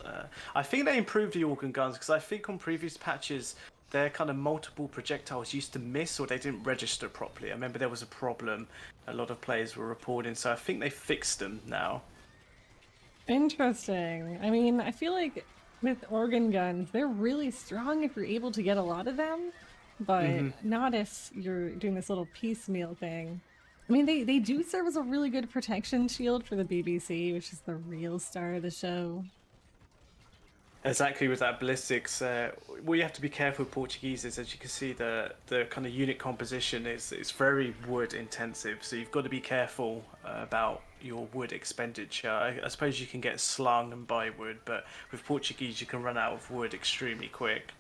I think they improved the organ guns because I think on previous patches their kind of multiple projectiles used to miss or they didn't register properly. I remember there was a problem a lot of players were reporting, so I think they fixed them now. Interesting. I mean, I feel like with organ guns, they're really strong if you're able to get a lot of them, but not if you're doing this little piecemeal thing. I mean, they do serve as a really good protection shield for the BBC, which is the real star of the show. Exactly, with that ballistics, what you have to be careful with Portuguese is, as you can see, the kind of unit composition is it's very wood intensive. So you've got to be careful about your wood expenditure. I suppose you can get slung and buy wood, but with Portuguese you can run out of wood extremely quick.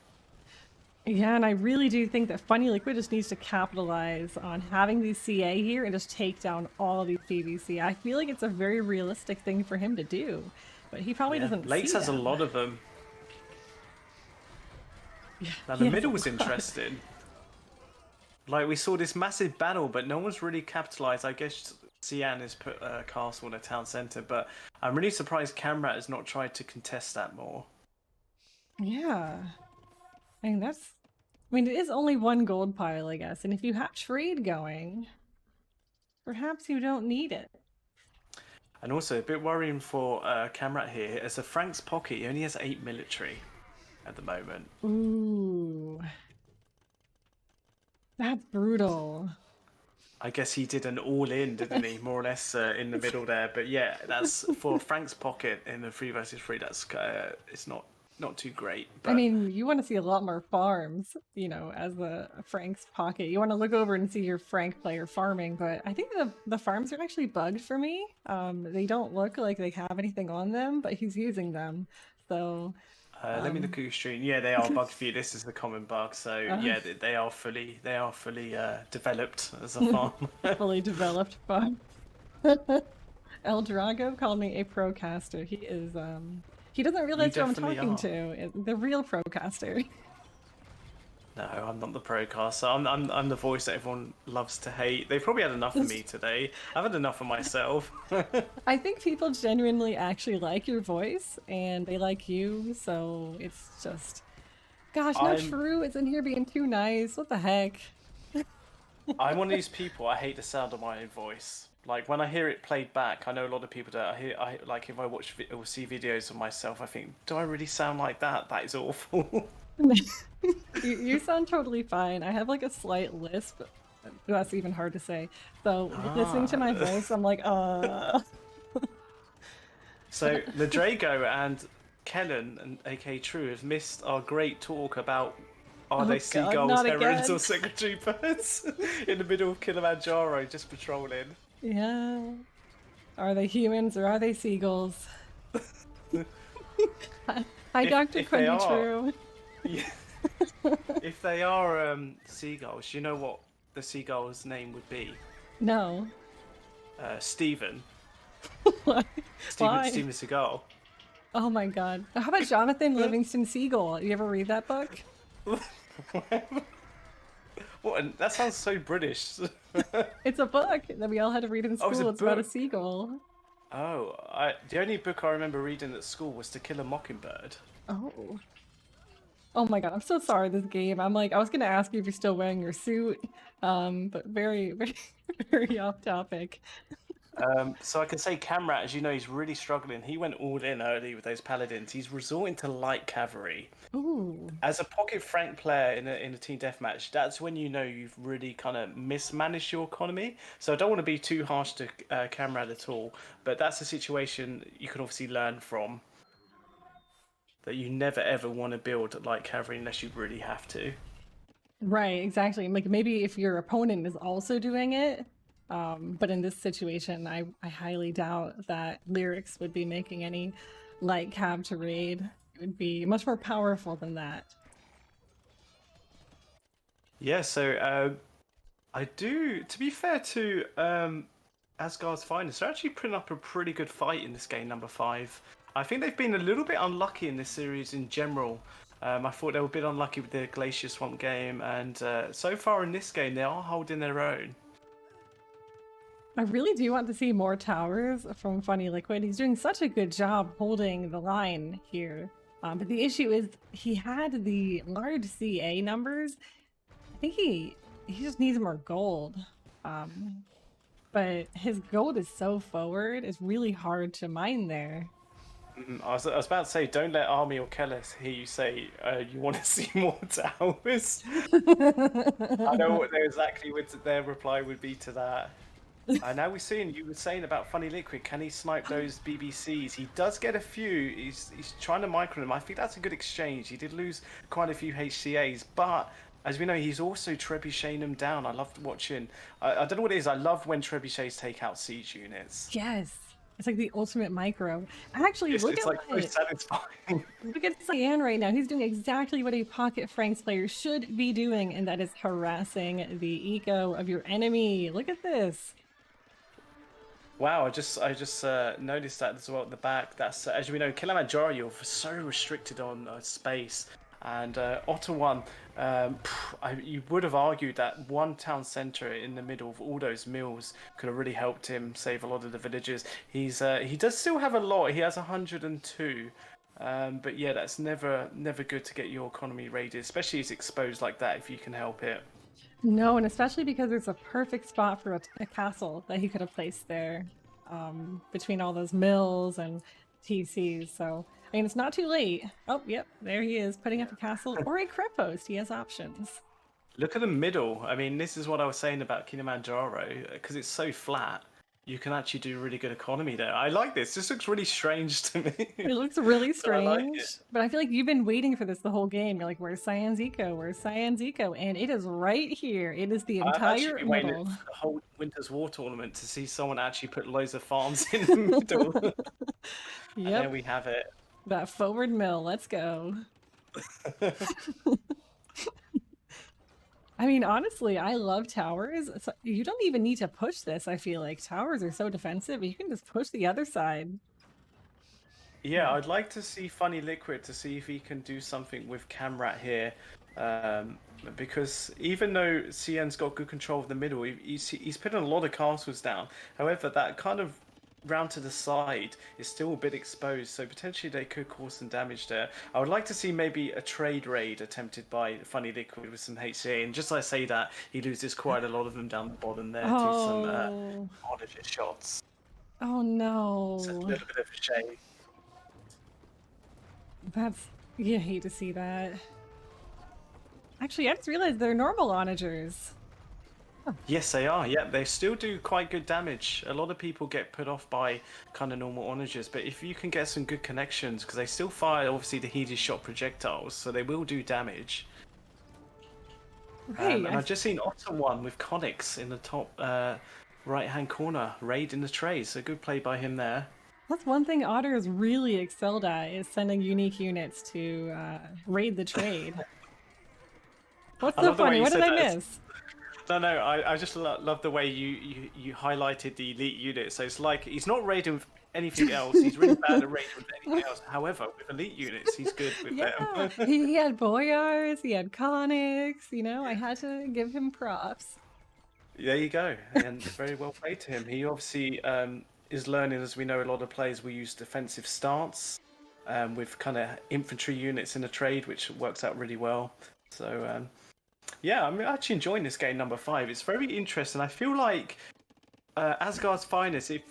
Yeah, and I really do think that Funny Liquid just needs to capitalize on having these CA here and just take down all these BBC. I feel like it's a very realistic thing for him to do, but he probably Yeah, doesn't Lakes see has a them. lot of them. Yeah, Now he the has middle a was lot. interesting. Like we saw this massive battle, but no one's really capitalized. I guess Cian has put a castle in a town centre, but I'm really surprised Camrat has not tried to contest that more. Yeah. I mean, I mean, it is only one gold pile, I guess, and if you have trade going, perhaps you don't need it. And also a bit worrying for Camrat here. As a Frank's pocket, he only has 8 military at the moment. Ooh. That's brutal. I guess he did an all-in, didn't he? More or less in the middle there. But yeah, that's for Frank's pocket in the 3 versus 3. That's it's not too great. I But mean, you want to see a lot more farms, as a Frank's pocket. You want to look over and see your Frank player farming, but I think the farms are actually bugged for me. They don't look like they have anything on them, but he's using them. So, let me look at your stream. Yeah, they are bugged for you. This is the common bug. So uh, yeah, they are fully developed as a farm. fully developed farm. El Drago called me a procaster. He doesn't You realize who I'm definitely talking are. to. The real procaster. No, I'm not the procaster. I'm the voice that everyone loves to hate. They've probably had enough of me today. I've had enough of myself. I think people genuinely actually like your voice and they like you, so it's just, gosh, no I'm Shrew is in here being too nice. What the heck? I'm one of these people. I hate the sound of my own voice. Like when I hear it played back, I know a lot of people don't. I like if I watch or see videos of myself, I think, do I really sound like that? That is awful. You sound totally fine. I have like a slight lisp. That's even hard to say. So listening to my Ah. voice, I'm like, So the Drago and Kellen and AK True have missed our great talk about are oh they god, seagulls, not herons, again. or secretary birds in the middle of Kilimanjaro just patrolling. Yeah. Are they humans or are they seagulls? Hi, Dr. If they Quendy are, True. yeah, if they are seagulls, you know what the seagull's name would be? No. Stephen. Why? Steven Seagal. Oh my god. How about Jonathan Livingston Seagull? You ever read that book? What? That sounds so British. It's a book that we all had to read in Oh, it's a school. It's about a book. seagull. Oh, the only book I remember reading at school was To Kill a Mockingbird. Oh. Oh my god, I'm so sorry this game. I'm like, I was gonna ask you if you're still wearing your suit, but very, very, very off topic. So I can say Camrat, as you know, he's really struggling. He went all in early with those paladins. He's resorting to light cavalry. Ooh. As a pocket frank player in a team deathmatch, that's when you know you've really kind of mismanaged your economy. So I don't want to be too harsh to Camrat at all, but that's a situation you can obviously learn from. That you never ever want to build light cavalry unless you really have to. Right, exactly. Like maybe if your opponent is also doing it, but in this situation, I highly doubt that Lyrics would be making any light cab to raid. It would be much more powerful than that. Yeah, so I do. To be fair to Asgard's Finest, they're actually putting up a pretty good fight in this game, number 5. I think they've been a little bit unlucky in this series in general. I thought they were a bit unlucky with the Glacier Swamp game, and so far in this game, they are holding their own. I really do want to see more towers from Funny Liquid. He's doing such a good job holding the line here. But the issue is he had the large CA numbers. I think he just needs more gold. But his gold is so forward, it's really hard to mine there. I was about to say, don't let Army or Kellis hear you say you want to see more towers. I know what their reply would be to that. Now we're seeing, you were saying about Funny Liquid, can he snipe those BBCs? He does get a few, he's trying to micro them. I think that's a good exchange. He did lose quite a few HCAs, but as we know, he's also trebucheting them down. I loved watching, I don't know what it is, I love when trebuchets take out siege units. Yes. It's like the ultimate micro. Actually, It's, look it's at like so what satisfying. look at Cyan right now. He's doing exactly what a Pocket Franks player should be doing, and that is harassing the eco of your enemy. Look at this. Wow, I just noticed that as well at the back. That's as we know, Kilimanjaro, you're so restricted on space, and Ottawa. You would have argued that one town centre in the middle of all those mills could have really helped him save a lot of the villages. He does still have a lot. He has 102. But yeah, that's never good to get your economy raided, especially as exposed like that if you can help it. No, and especially because it's a perfect spot for a castle that he could have placed there, between all those mills and TCs. So, I mean, it's not too late. Oh, yep, there he is, putting up a castle or a crep post. He has options. Look at the middle. I mean, this is what I was saying about Kilimanjaro, because it's so flat. You can actually do really good economy there. I like this. This looks really strange to me. It looks really So I like strange, it. but I feel like you've been waiting for this the whole game. You're like, where's Cyan's Eco? Where's Cyan's Eco? And it is right here. It is the I've actually entire been waiting middle. for the whole Winter's War tournament to see someone actually put loads of farms in the middle. And there Yep, we have it. that forward mill. Let's go. I mean, honestly, I love towers. So you don't even need to push this, I feel like. Towers are so defensive. You can just push the other side. Yeah, I'd like to see Funny Liquid to see if he can do something with Camrat here. Because even though CN's got good control of the middle, he's putting a lot of castles down. However, that kind of round to the side is still a bit exposed, so potentially they could cause some damage there. I would like to see maybe a trade raid attempted by Funny Liquid with some HCA, and just as I say that, he loses quite a lot of them down the bottom there to some Oh, honest shots. oh So it's a no. little bit of a shame. That's, you hate to see that. Actually, I just realized they're normal onagers. Yes, they are. Yeah, they still do quite good damage. A lot of people get put off by kind of normal onagers, but if you can get some good connections, because they still fire obviously the heated shot projectiles, so they will do damage. Right. And I've just seen Otter one with Conics in the top right-hand corner, raid in the trays. So good play by him there. That's one thing Otter has really excelled at, is sending unique units to raid the trade. What's I so love the way funny? you What did said I that. miss? No. I just love the way you highlighted the elite unit. So it's like he's not raiding with anything else. He's really bad at raiding with anything else. However, with elite units, he's good with Yeah, them. he had boyars, he had conics, you know, I had to give him props. There you go, and very well played to him. He obviously is learning, as we know, a lot of players will use defensive stance with kind of infantry units in a trade, which works out really well. So yeah, I'm actually enjoying this game number 5. It's very interesting. I feel like Asgard's Finest, if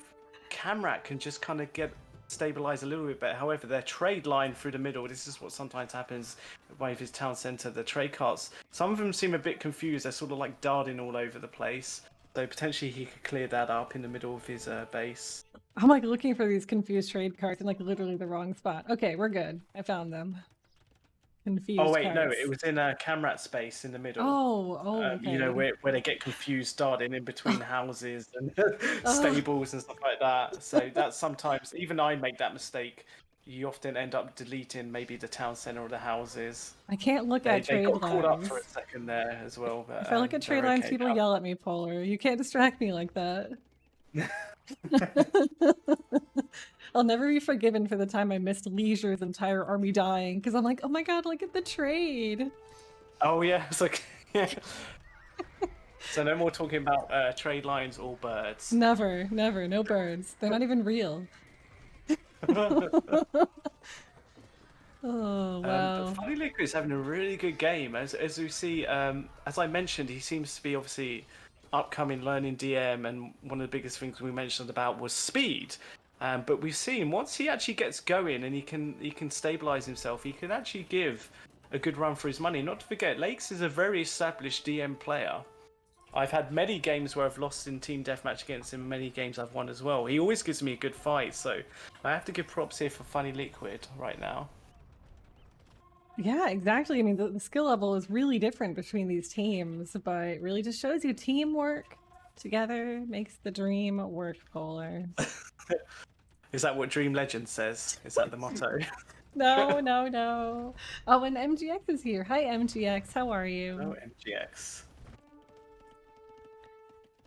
Camrat can just kind of get stabilize a little bit better. However, their trade line through the middle, this is what sometimes happens with his town centre, the trade carts. Some of them seem a bit confused. They're sort of like darting all over the place. So potentially he could clear that up in the middle of his base. I'm like looking for these confused trade cards in like literally the wrong spot. Okay, we're good. I found them. Oh Confused wait, no, cards. it was in a Camrat space in the middle. Oh, You know, okay. where they get confused darting in between houses and Oh, stables and stuff like that. So that's sometimes, even I make that mistake. You often end up deleting maybe the town centre or the houses. I can't look They at they trade got caught up for a lines. second there as well, but If I look at trade they're lines, okay people now. yell at me, Polar. You can't distract me like that. I'll never be forgiven for the time I missed Leisure's entire army dying because I'm like, oh my god, look at the trade. Oh yeah, it's like yeah. So no more talking about trade lines or birds. Never, never, no birds. They're not even real. Oh, But wow. Funny Liquid is having a really good game. As we see, as I mentioned, he seems to be obviously upcoming learning DM, and one of the biggest things we mentioned about was speed. But we've seen once he actually gets going and he can stabilize himself, he can actually give a good run for his money. Not to forget, Lakes is a very established DM player. I've had many games where I've lost in team deathmatch against him. Many games I've won as well. He always gives me a good fight, so I have to give props here for Funny Liquid right now. Yeah, exactly. I mean, the skill level is really different between these teams, but it really just shows you teamwork together makes the dream work, Polar. Is that what Dream Legend says? Is that the motto? No, no, no. Oh, and MGX is here. Hi, MGX. How are Oh, you? MGX.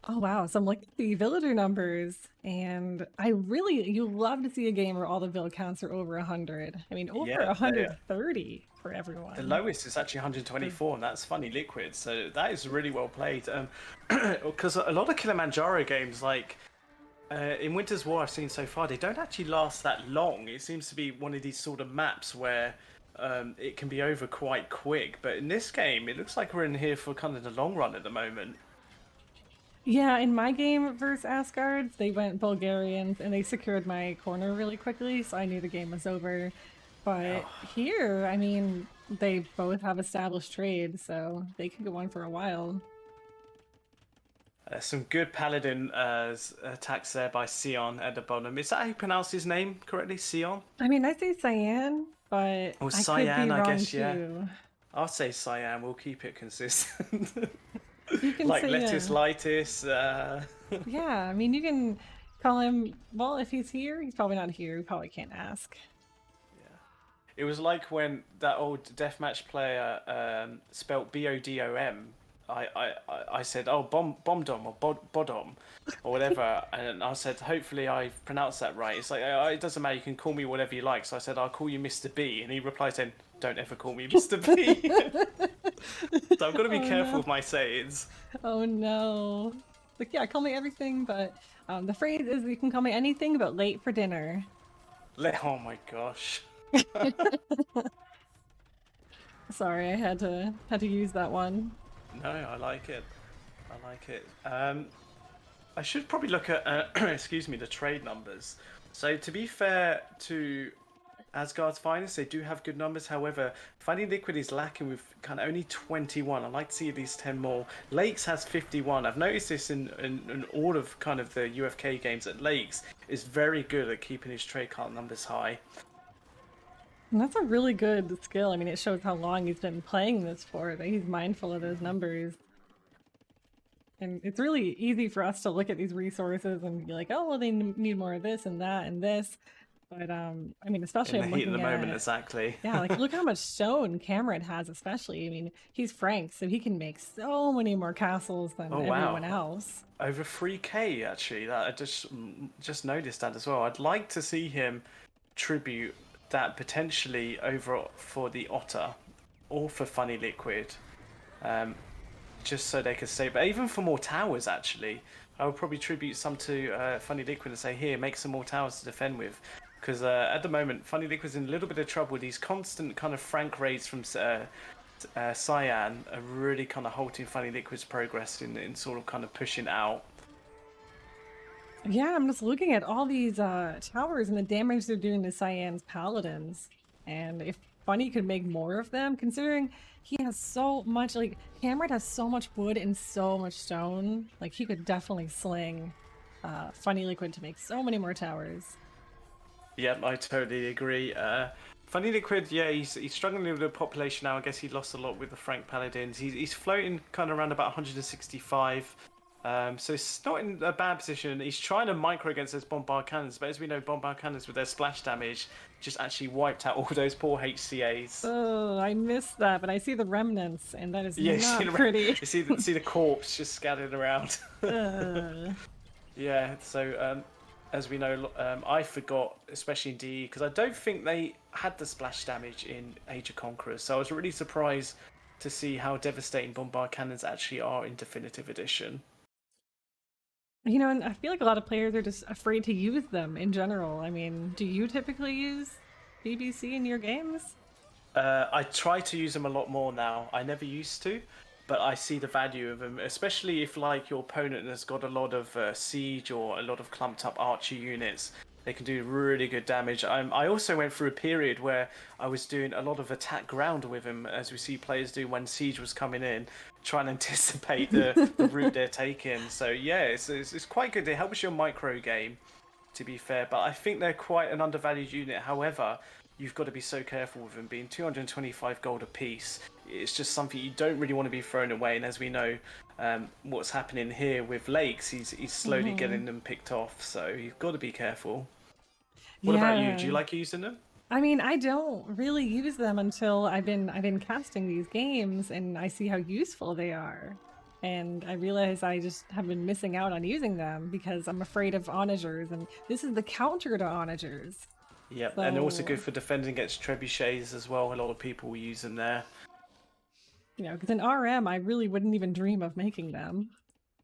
Oh, wow. So I'm looking at the villager numbers, and you love to see a game where all the vill counts are over 100. I mean, over Yeah, 130 for the everyone. lowest is actually 124, and that's Funny Liquid. So that is really well played. Because a lot of Kilimanjaro games, like in Winter's War, I've seen so far, they don't actually last that long. It seems to be one of these sort of maps where it can be over quite quick. But in this game, it looks like we're in here for kind of the long run at the moment. Yeah, in my game versus Asgards, they went Bulgarians and they secured my corner really quickly, so I knew the game was over. But Oh, here, I mean, they both have established trade, so they could go on for a while. some good paladin attacks there by Sion at the bottom. Is that how you pronounce his name correctly? Sion? I mean, I say Cyan, but Or I could be Cyan, I wrong guess, yeah. too. I'll say Cyan, we'll keep it consistent. You can Like say, lettuce lightis. yeah, I mean, you can call him, well, if he's here, he's probably not here. We probably can't ask. Yeah. It was like when that old deathmatch player spelt BODOM. I said, oh, Bomdom or Bodom or whatever. And I said, hopefully I pronounced that right. It's like, oh, it doesn't matter, you can call me whatever you like. So I said, I'll call you Mr. B. And he replied saying, don't ever call me Mr. B. So I've got to be Oh careful no. with my sayings. Oh no. Like, yeah, call me everything, but the phrase is you can call me anything but late for dinner. Oh my gosh. Sorry, I had to use that one. No, I like it. I like it. I should probably look at, excuse me, the trade numbers. So to be fair to Asgard's Finest, they do have good numbers. However, Finding Liquid is lacking with kind of only 21. I'd like to see at least 10 more. Lakes has 51. I've noticed this in all of kind of the UFK games that Lakes is very good at keeping his trade card numbers high. And that's a really good skill. I mean, it shows how long he's been playing this for, that he's mindful of those numbers. And it's really easy for us to look at these resources and be like, oh, well, they need more of this and that and this. But I mean, In especially the I'm heat of the looking moment, at, exactly. yeah, like look how much stone Cameron has, especially. I mean, he's Frank, so he can make so many more castles than Oh everyone wow, else. over 3K actually. That I just noticed that as well. I'd like to see him tribute that potentially over for the Otter or for Funny Liquid, um, just so they could save. But even for more towers, actually, I would probably tribute some to Funny Liquid and say, here, make some more towers to defend with. Because at the moment, Funny Liquid's in a little bit of trouble. These constant kind of Frank raids from Cyan are really kind of halting Funny Liquid's progress in sort of kind of pushing out. Yeah, I'm just looking at all these towers and the damage they're doing to Cyan's paladins. And if Funny could make more of them, considering he has so much, like, Cameron has so much wood and so much stone, like, he could definitely sling Funny Liquid to make so many more towers. Yep, I totally agree. Funny Liquid, yeah, he's struggling with the population now. I guess he lost a lot with the Frank Paladins. He's floating kind of around about 165. So it's not in a bad position. He's trying to micro against those bombard cannons, but as we know, bombard cannons with their splash damage just actually wiped out all those poor HCAs. Oh, I missed that, but I see the remnants, and that is Yeah, you see not pretty. see the corpse just scattered around. uh, Yeah, so as we know, I forgot, especially in DE, because I don't think they had the splash damage in Age of Conquerors. So I was really surprised to see how devastating bombard cannons actually are in Definitive Edition. you know, and I feel like a lot of players are just afraid to use them in general. I mean, do you typically use BBC in your games? I try to use them a lot more now. I never used to, but I see the value of them, especially if like your opponent has got a lot of siege or a lot of clumped up archer units. They can do really good damage. I also went through a period where I was doing a lot of attack ground with him, as we see players do when siege was coming in, trying to anticipate the route they're taking. So yeah, it's quite good. It helps your micro game, to be fair, but I think they're quite an undervalued unit. However, you've got to be so careful with them being 225 gold a piece. It's just something you don't really want to be thrown away. And as we know, what's happening here with Lakes, he's slowly Mm-hmm. getting them picked off. So you've got to be careful. What about you? Do Yeah. you like using them? I mean, I don't really use them until I've been casting these games and I see how useful they are. And I realize I just have been missing out on using them because I'm afraid of onagers, and this is the counter to onagers. Yep, and they're also So, good for defending against trebuchets as well. A lot of people will use them there. you know, because in RM I really wouldn't even dream of making them.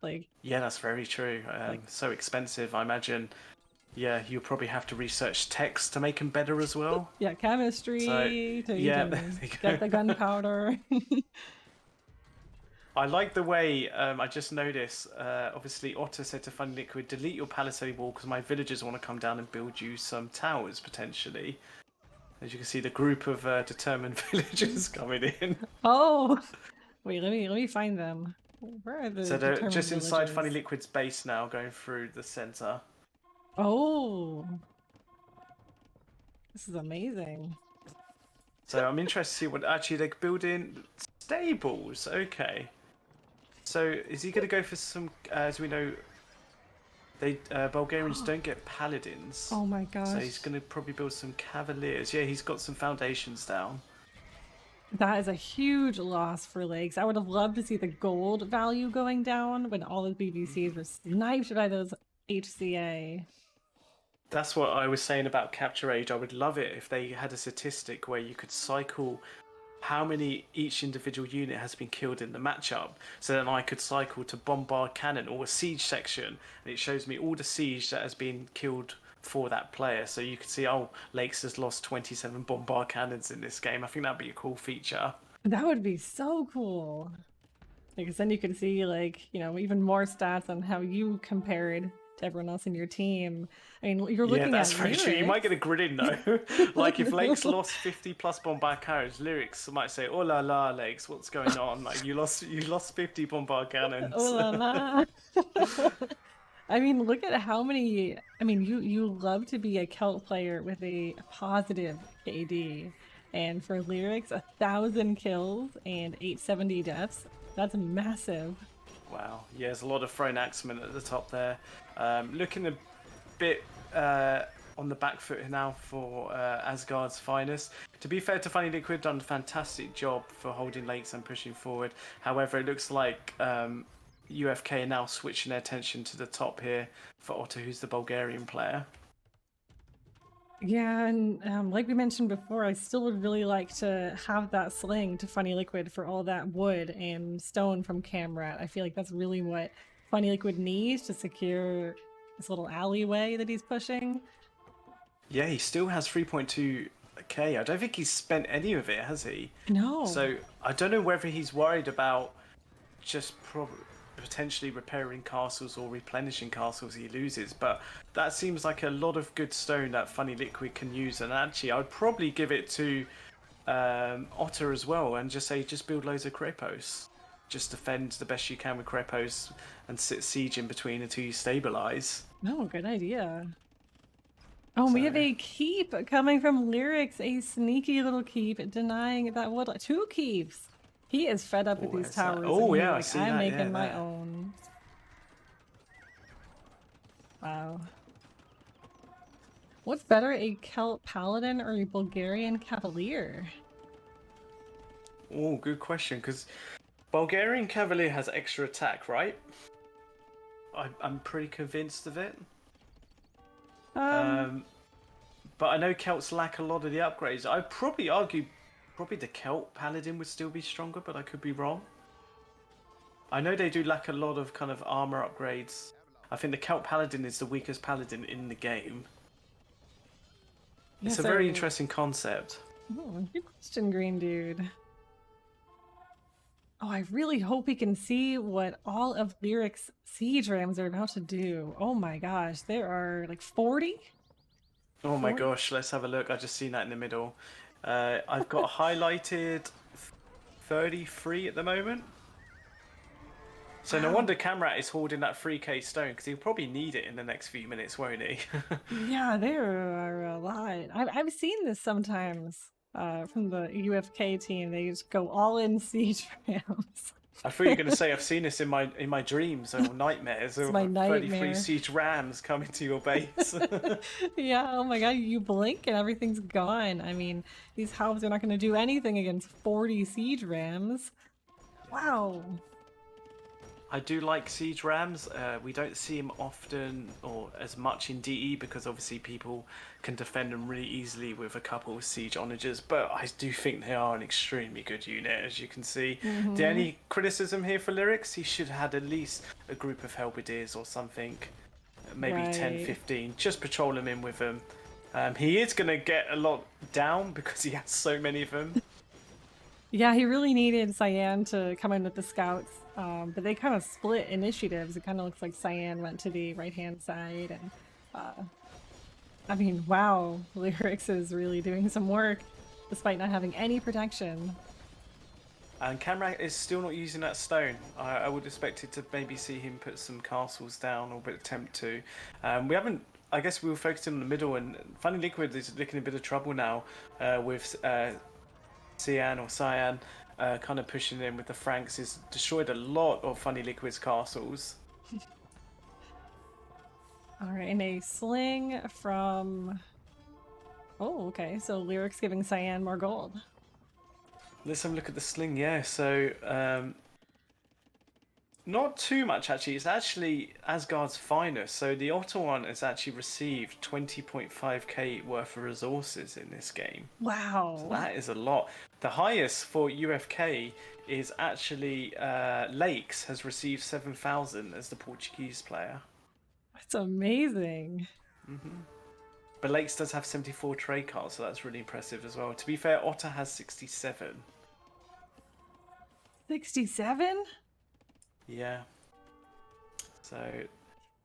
Like Yeah, that's very true. like So expensive, I imagine. Yeah, you'll probably have to research text to make them better as well. yeah, So, chemistry to yeah, there even you get go. the gunpowder. I like the way I just noticed. Obviously, Otter said to Funny Liquid, delete your palisade wall because my villagers want to come down and build you some towers potentially. As you can see, the group of determined villagers coming in. Oh, wait, let me find them. Where are the So they're determined just inside villagers? Funny Liquid's base now, going through the center. Oh, this is amazing. So I'm interested to see what actually they're building stables. Okay. So is he going to go for some? As we know, they Bulgarians don't get paladins, Oh my so gosh. he's going to probably build some cavaliers. Yeah, he's got some foundations down. That is a huge loss for Lakes. I would have loved to see the gold value going down when all the BBCs were sniped by those HCA. That's what I was saying about Capture Age. I would love it if they had a statistic where you could cycle how many each individual unit has been killed in the matchup. So then I could cycle to bombard cannon or a siege section, and it shows me all the siege that has been killed for that player. So you could see, oh, Lakes has lost 27 bombard cannons in this game. I think that'd be a cool feature. That would be so cool. Because then you can see, like, you know, even more stats on how you compared to everyone else in your team. I mean, you're Yeah, looking that's at very true. You might lyrics. get a grid in though. Like if Lakes lost 50 plus bombard cannons, lyrics might say, "Oh la la, Lakes, what's going on? Like you lost 50 bombard Oh cannons." la la. I mean, look at how many. I mean, you love to be a Celt player with a positive KD, and for lyrics, 1,000 kills and 870 deaths. That's massive. Wow. Yeah, there's a lot of thrown axemen at the top there. Looking a bit on the back foot now for Asgard's Finest. To be fair to Funny Liquid, done a fantastic job for holding lakes and pushing forward. However, it looks like UFK are now switching their attention to the top here for Otto, who's the Bulgarian player. Yeah, and like we mentioned before, I still would really like to have that sling to Funny Liquid for all that wood and stone from Camrat. I feel like that's really what Funny Liquid needs to secure this little alleyway that he's pushing. Yeah, he still has 3.2k. I don't think he's spent any of it, has he? No. So I don't know whether he's worried about just potentially repairing castles or replenishing castles he loses, but that seems like a lot of good stone that Funny Liquid can use. And actually, I'd probably give it to Otter as well, and just say just build loads of crepos, just defend the best you can with crepos and sit siege in between until you stabilize. No, good idea. Oh, we have a keep coming from Lyrics, a sneaky little keep denying that wood. 2 keeps. He is fed up with these towers. Oh yeah, like, I see I'm that. making my own. Wow. What's better, a Celt Paladin or a Bulgarian Cavalier? Oh, good question, because Bulgarian Cavalier has extra attack, right? I'm pretty convinced of it. But I know Celts lack a lot of the upgrades. I'd probably argue the Celt Paladin would still be stronger, but I could be wrong. I know they do lack a lot of kind of armor upgrades. I think the Celt Paladin is the weakest Paladin in the game. It's a very interesting concept. Oh, good question, Green Dude. Oh, I really hope we can see what all of Lyric's siege rams are about to do. Oh my gosh, there are like 40? Oh my gosh, let's have a look. I just seen that in the middle. I've got highlighted 33 at the moment. So no wonder Camrat is holding that 3k stone, because he'll probably need it in the next few minutes, won't he? Yeah, there are a lot. I've seen this sometimes from the UFK team. They just go all in siege rams. I thought you were going to say I've seen this in my dreams or nightmares. It's my nightmare. 33 siege rams coming to your base. Yeah, oh my god, you blink and everything's gone. I mean, these houses are not going to do anything against 40 siege rams. Wow. I do like siege rams. We don't see them often or as much in DE because obviously people can defend them really easily with a couple of siege onagers, but I do think they are an extremely good unit, as you can see. The only criticism here for Lyrics, he should have had at least a group of halberdiers or something, maybe 10, 15, just patrol them in with them. He is going to get a lot down because he has so many of them. Yeah, he really needed Cyan to come in with the scouts, but they kind of split initiatives. It kind of looks like Cyan went to the right-hand side, and I mean, wow, Lyrics is really doing some work despite not having any protection. And Camrat is still not using that stone. I would expect it to maybe see him put some castles down or attempt to. We haven't. I guess we were focusing on the middle, and Funny Liquid is looking a bit of trouble now with Cyan kind of pushing in with the Franks. Has destroyed a lot of Funny Liquid's castles. Alright, and a sling from... Oh, okay, so Lyrics giving Cyan more gold. Let's have a look at the sling, yeah. So, not too much actually. It's actually Asgard's Finest. So the Otto one has actually received 20.5k worth of resources in this game. Wow. So that is a lot. The highest for UFK is actually Lakes has received 7,000 as the Portuguese player. That's amazing. But Lakes does have 74 trade cards, so that's really impressive as well. To be fair, Otter has 67. 67? Yeah. So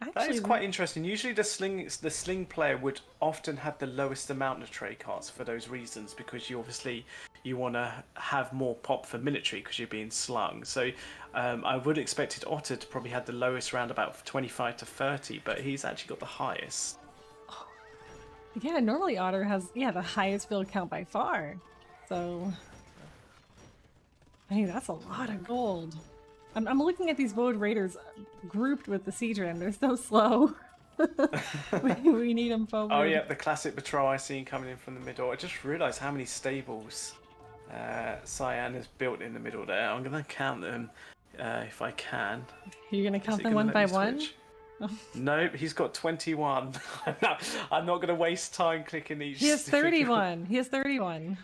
Actually, that is quite interesting. Usually the sling player would often have the lowest amount of trade cards for those reasons, because you want to have more pop for military because you're being slung. So I would expect Otter to probably have the lowest, around about 25 to 30, but he's actually got the highest. Yeah, normally Otter has the highest build count by far. So I mean, that's a lot of gold. I'm looking at these Woad Raiders grouped with the Siege Ram. They're so slow. We need him Oh forward. yeah, the classic patrol I seen coming in from the middle. I just realised how many stables Cyan has built in the middle there. I'm gonna count them if I can. You're gonna Is count it them gonna one let by me one? switch? Nope, he's got 21. I'm not gonna waste time clicking each He has to figure out. 31. He has 31.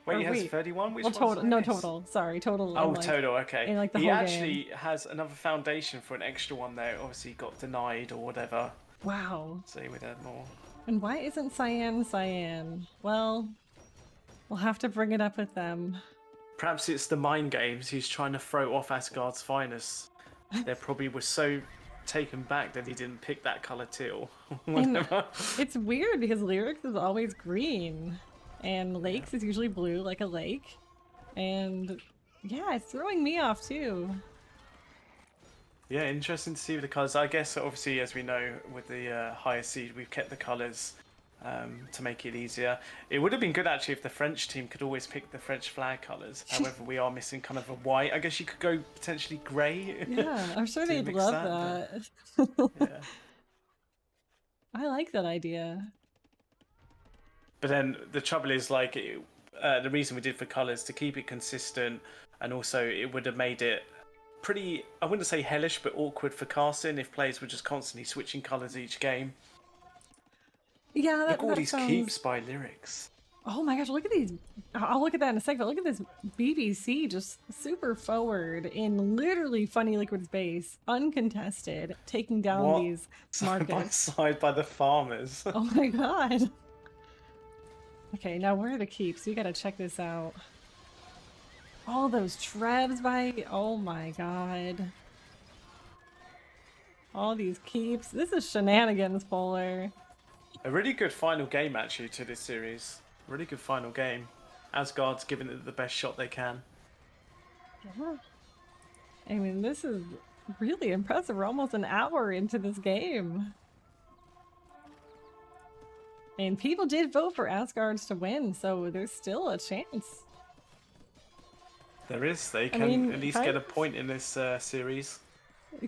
Wait, Or he has wait. 31? Well, Which ones total. did I No, miss? total. Sorry, total Oh, total, okay. in like the He whole game. actually has another foundation for an extra one there. Obviously got denied or whatever. Wow. So he would add more. And why isn't Cyan Cyan? Well, we'll have to bring it up with them. Perhaps it's the mind games. He's trying to throw off Asgard's Finest. They probably were so taken back that he didn't pick that color teal. And Whatever. it's weird because Lyrics is always green, and Lakes Yeah. is usually blue, like a lake. And yeah, it's throwing me off too. Yeah, interesting to see the colors. I guess obviously, as we know, with the higher seed, we've kept the colors to make it easier. It would have been good actually if the French team could always pick the French flag colors. However, we are missing kind of a white. I guess you could go potentially grey. Yeah, I'm sure to they'd mix love that, that. Yeah. I like that idea. But then the trouble is, like, the reason we did for colors to keep it consistent, and also it would have made it pretty, I wouldn't say hellish, but awkward for casting if players were just constantly switching colors each game. Yeah, Look at all that these sounds... keeps by Lyrics. Oh my gosh, look at these. I'll look at that in a second, but look at this BBC just super forward in literally Funny Liquid's base, uncontested, taking down What? these Side by markets. side by the farmers. Oh my god. Okay, now where are the keeps? We gotta check this out. All those trebs by... Oh my god. All these keeps. This is shenanigans, Polar. A really good final game actually to this series. Really good final game. Asgard's giving it the best shot they can. Yeah. I mean, this is really impressive. We're almost an hour into this game. And people did vote for Asgards to win, so there's still a chance. There is. They can at least kind get a of- point in this series.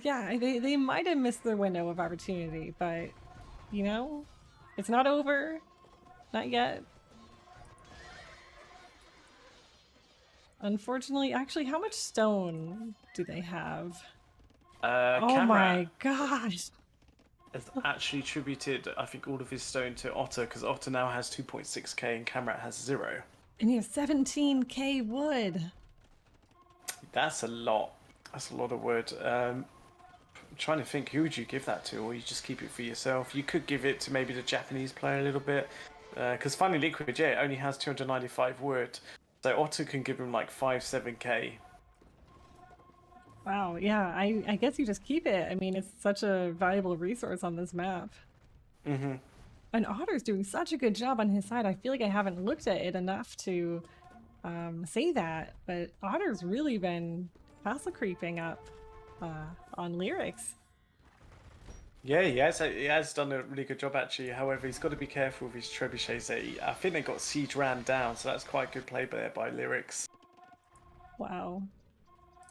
Yeah, they might have missed their window of opportunity, but, you know, it's not over. Not yet. Unfortunately, actually, how much stone do they have? Oh my gosh. Has actually attributed, I think, all of his stone to Otter, because Otter now has 2.6k and Camrat has 0. And he has 17k wood. That's a lot. That's a lot of wood. I'm trying to think, who would you give that to, or you just keep it for yourself? You could give it to maybe the Japanese player a little bit, because Funny Liquid, yeah, it only has 295 wood, so Otter can give him like 7k. Wow, yeah, I guess you just keep it. I mean, it's such a valuable resource on this map. Mm-hmm. And Otter's doing such a good job on his side. I feel like I haven't looked at it enough to say that, but Otter's really been castle creeping up on Lyrics. Yeah, he has done a really good job actually. However, he's got to be careful with his trebuchets. I think they got siege ran down, so that's quite a good play there by Lyrics. Wow.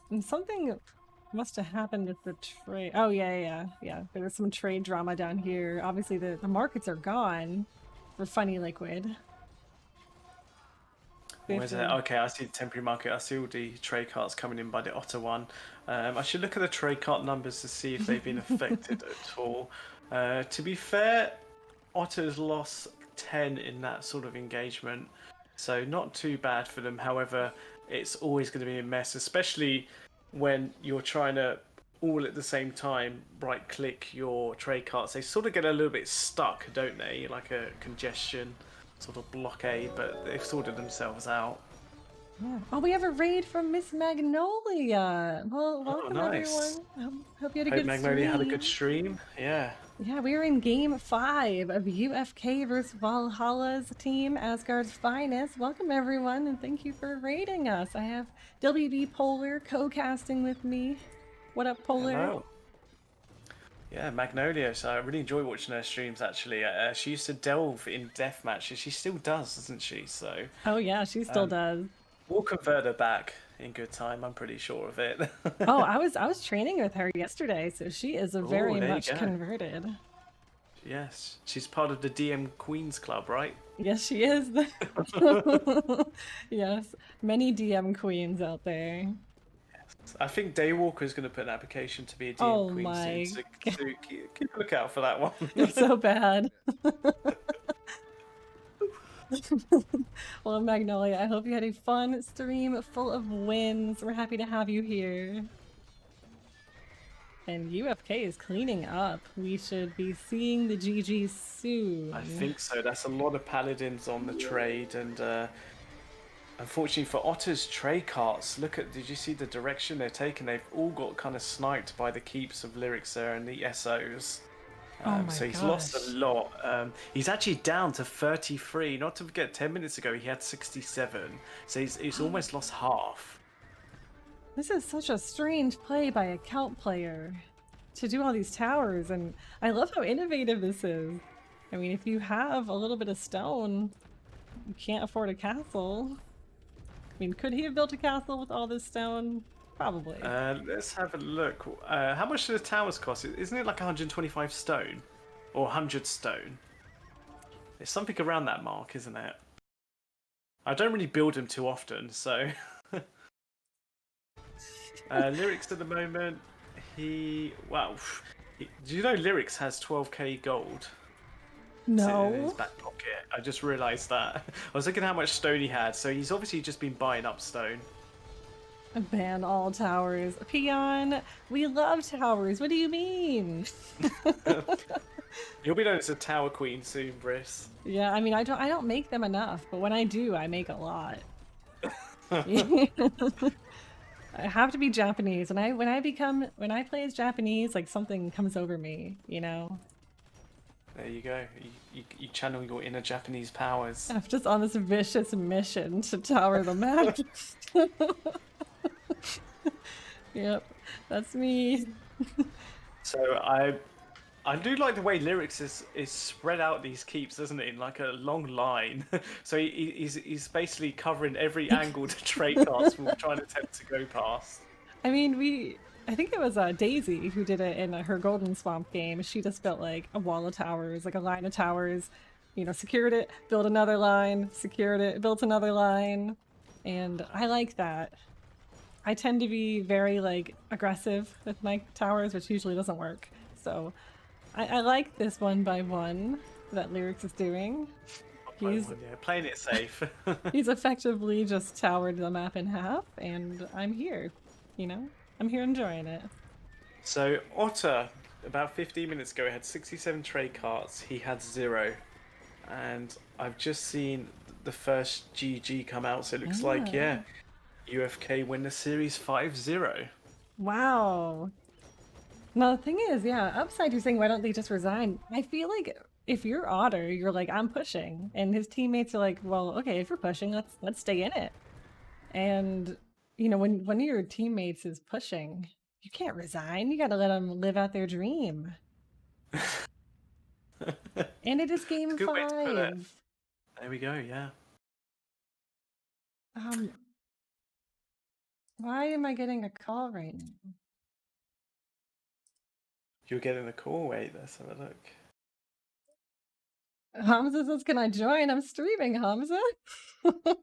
And something must have happened with the trade. Oh, yeah. There was some trade drama down here. Obviously, the markets are gone for Funny Liquid. Where's that? Okay, I see the temporary market. I see all the trade carts coming in by the Otter one. I should look at the trade cart numbers to see if they've been affected at all. To be fair, Otter's lost 10 in that sort of engagement, so not too bad for them. However, it's always going to be a mess, especially when you're trying to all at the same time right click your trade carts. They sort of get a little bit stuck, don't they? Like a congestion sort of blockade, but they've sorted themselves out. Yeah. Oh, we have a raid from Miss Magnolia. Well, welcome nice. everyone. Hope you had a Hope good Magnolia stream. had a good stream. Yeah. Yeah, we are in game 5 of UFK versus Valhalla's team, Asgards Finest. Welcome everyone, and thank you for raiding us. I have wbPolar co-casting with me. What up, Polar? Hello. Yeah, Magnolia. So I really enjoy watching her streams. Actually, she used to delve in death matches. She still does, doesn't she? So. Oh yeah, she still does. We'll convert her back in good time. I'm pretty sure of it. Oh, I was training with her yesterday, so she is a very much converted. Yes, she's part of the DM Queens Club, right? Yes, she is. Yes, many DM queens out there. I think Daywalker's going to put an application to be a DM Oh Queen soon, my, so keep a lookout for that one. you're so bad. Well, Magnolia, I hope you had a fun stream full of wins. We're happy to have you here. And UFK is cleaning up. We should be seeing the GGs soon. I think so. That's a lot of paladins on the trade, and unfortunately for Otter's trade carts, did you see the direction they're taking? They've all got kind of sniped by the keeps of Lyrics there and the SOs. Oh my So he's gosh. lost a lot. He's actually down to 33. Not to forget, 10 minutes ago he had 67. So he's almost lost half. This is such a strange play by a Celt player to do all these towers, and I love how innovative this is. I mean, if you have a little bit of stone, you can't afford a castle. I mean, could he have built a castle with all this stone? Probably. Let's have a look. How much do the towers cost? Isn't it like 125 stone? Or 100 stone? It's something around that mark, isn't it? I don't really build them too often, so... Lyrics at the moment, do you know Lyrics has 12k gold? No. In his back pocket. I just realised that. I was looking at how much stone he had, so he's obviously just been buying up stone. Ban all towers. Peon, we love towers. What do you mean? You'll be known as a tower queen soon, Briss. Yeah, I mean, I don't make them enough, but when I do, I make a lot. I have to be Japanese, and when I play as Japanese, like something comes over me, you know. There you go. You channel your inner Japanese powers. I'm just on this vicious mission to tower the map. Yep, that's me. So I do like the way Lyrics is spread out these keeps, doesn't it, in like a long line. So he's basically covering every angle the trait cards will try and attempt to go past. I mean, I think it was Daisy who did it in her Golden Swamp game. She just built like a wall of towers, like a line of towers, you know, secured it, built another line, secured it, built another line. And I like that. I tend to be very like aggressive with my towers, which usually doesn't work. So I like this one by one that Lyrics is doing. Yeah, playing it safe. He's effectively just towered the map in half, and I'm here. You know, I'm here enjoying it. So Otter, about 15 minutes ago, had 67 trade carts. He had 0, and I've just seen the first GG come out. So it looks like UFK win the series 5-0. Wow. Now the thing is, yeah, Upside, you're saying why don't they just resign? I feel like if you're Otter, you're like, I'm pushing, and his teammates are like, well, okay, if you're pushing, let's stay in it. And you know, when one of your teammates is pushing, you can't resign. You gotta let them live out their dream. And it is game 5. There we go, yeah. Why am I getting a call right now? You're getting a call. Wait, let's have a look. Hamza says, can I join? I'm streaming, Hamza. I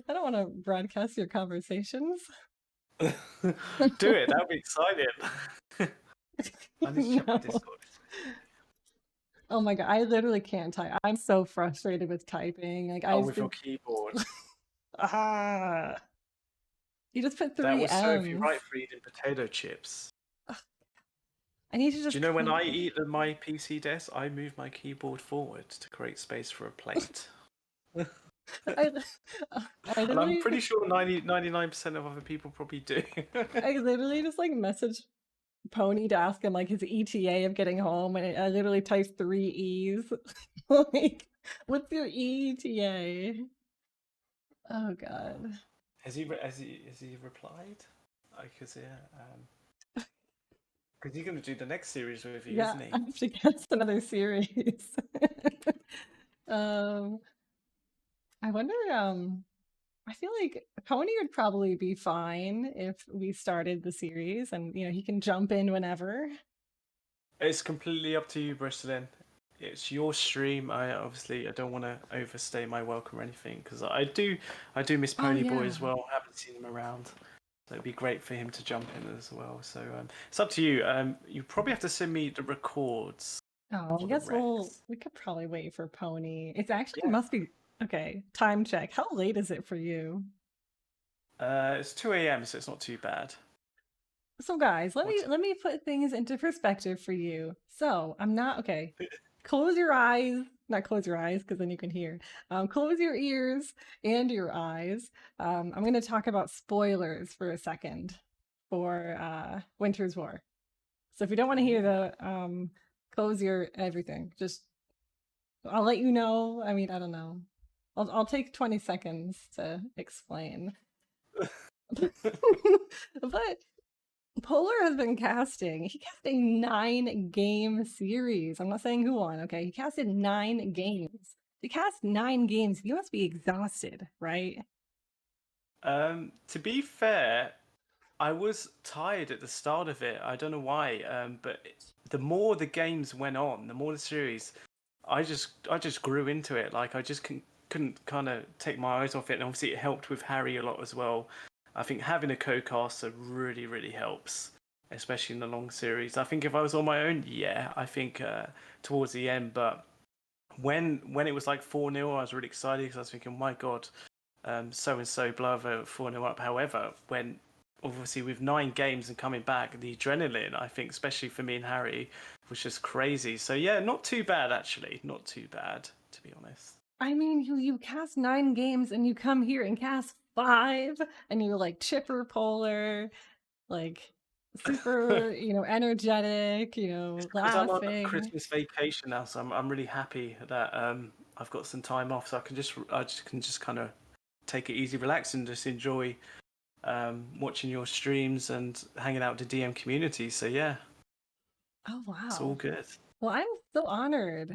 don't want to broadcast your conversations. Do it, that would be exciting. I need to check my Discord. Oh my god, I literally can't type. I'm so frustrated with typing. Like, with your keyboard. You just put 3 That will M's. serve you right for eating potato chips. I need to just. Do you know when I eat at my PC desk, I move my keyboard forward to create space for a plate. And I'm pretty sure 99% of other people probably do. I literally just like message Pony to ask him like his ETA of getting home, and I literally typed 3 E's. Like, what's your ETA? Oh god. Has he replied? Because because he's going to do the next series with you, isn't he? I have to get another series. I wonder. I feel like Pony would probably be fine if we started the series, and you know he can jump in whenever. It's completely up to you, Brisolyn. It's your stream. I don't want to overstay my welcome or anything because I do miss Oh Ponyboy yeah. as well. Haven't seen him around, so it'd be great for him to jump in as well. So it's up to you. You probably have to send me the records Oh, I or the guess recs. we could probably wait for Pony. It's actually Yeah. must be okay. Time check. How late is it for you? It's 2 a.m., so it's not too bad. So guys, What's let me put things into perspective for you. So I'm not okay. Close your eyes. Not close your eyes because then you can hear. Close your ears and your eyes. I'm going to talk about spoilers for a second for Winter's War. So if you don't want to hear Oh. the close your everything. Just I'll let you know. I mean, I don't know. I'll take 20 seconds to explain. But Polar has been casting. He cast a 9-game series. I'm not saying who won, okay? He casted 9 games. To cast 9 games, you must be exhausted, right? To be fair, I was tired at the start of it. I don't know why, but the more the games went on, the more the series, I just grew into it. Like I just couldn't kind of take my eyes off it. And obviously, it helped with Harry a lot as well. I think having a co-caster really helps, especially in the long series. I think if I was on my own, yeah, I think towards the end, but when it was like 4-0, I was really excited because I was thinking, my God, so and so blow over 4-0 up. However, when obviously with 9 games and coming back, the adrenaline, I think, especially for me and Harry, was just crazy. So yeah, not too bad actually. Not too bad, to be honest. I mean, you cast 9 games and you come here and cast 5, and you're like chipper Polar, like super, energetic, It's because I'm on laughing. Christmas vacation now, so I'm really happy that I've got some time off, so I just kind of take it easy, relax, and just enjoy watching your streams and hanging out with the DM community. So yeah, Oh it's all wow. good. Well, I'm so honored.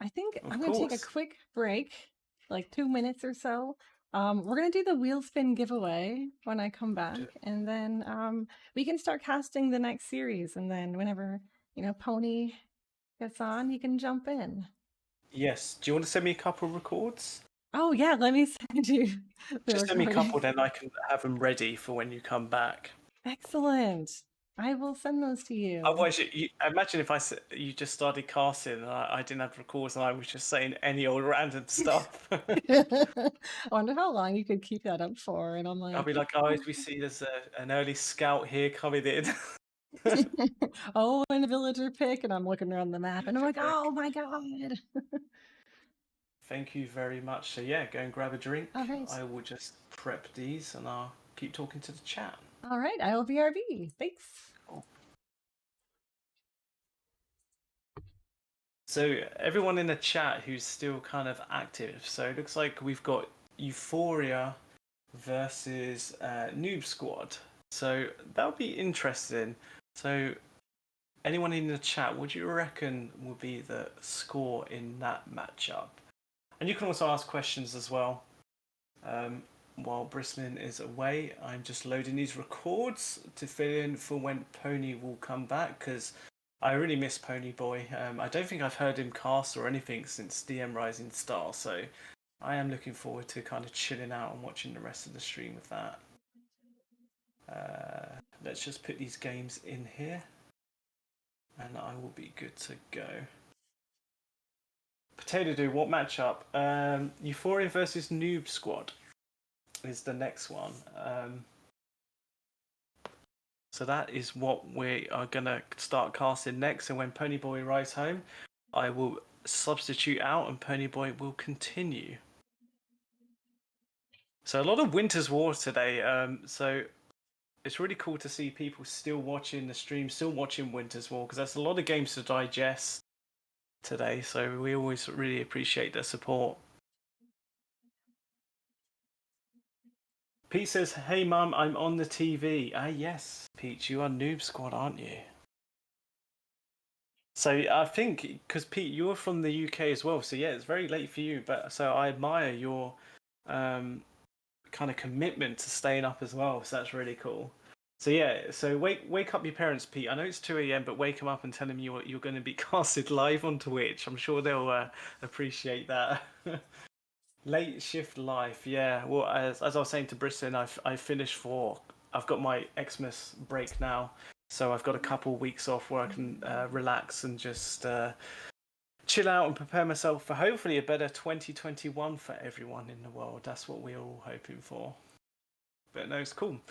I think Of I'm gonna take a course. quick break, like 2 minutes or so. We're gonna do the wheel spin giveaway when I come back, and then we can start casting the next series. And then whenever Pony gets on, you can jump in. Yes. Do you want to send me a couple of records? Oh yeah, let me send you the Just send me a recording. couple, then I can have them ready for when you come back. Excellent. I will send those to you. Otherwise, imagine if you just started casting and I didn't have records and I was just saying any old random stuff. I wonder how long you could keep that up for. And I'm I'll like, be like, oh, as we see, there's an early scout here coming in. oh, and a villager pick, and I'm looking around the map, and I'm Villager like, pick. oh my god. Thank you very much. So yeah, go and grab a drink. All right, I will just prep these and I'll keep talking to the chat. all right. I will BRB. Thanks. Cool. So everyone in the chat who's still kind of active. So it looks like we've got Euphoria versus Noob Squad. So that'll be interesting. So anyone in the chat, what do you reckon will be the score in that matchup? And you can also ask questions as well. While Brisolyn is away, I'm just loading these records to fill in for when Pony will come back because I really miss Pony Boy. I don't think I've heard him cast or anything since DM Rising Star, so I am looking forward to kind of chilling out and watching the rest of the stream with that. Let's just put these games in here and I will be good to go. Potato Do, what matchup? Euphoria versus Noob Squad is the next one. So that is what we are going to start casting next. And when Ponyboy arrives home, I will substitute out and Ponyboy will continue. So a lot of Winter's War today. So it's really cool to see people still watching the stream, still watching Winter's War, because that's a lot of games to digest today. So we always really appreciate the support. Pete says, "Hey mum, I'm on the TV." Ah yes, Pete, you are Noob Squad, aren't you? So I think because Pete, you're from the UK as well, so yeah, it's very late for you. But so I admire your kind of commitment to staying up as well. So that's really cool. So yeah, so wake up your parents, Pete. I know it's 2 a.m., but wake them up and tell them you're going to be casted live on Twitch. I'm sure they'll appreciate that. Late shift life, yeah. Well, as I was saying to Brisolyn, I finished for. I've got my Xmas break now, so I've got a couple weeks off where I can relax and just chill out and prepare myself for hopefully a better 2021 for everyone in the world. That's what we're all hoping for. But no, it's cool.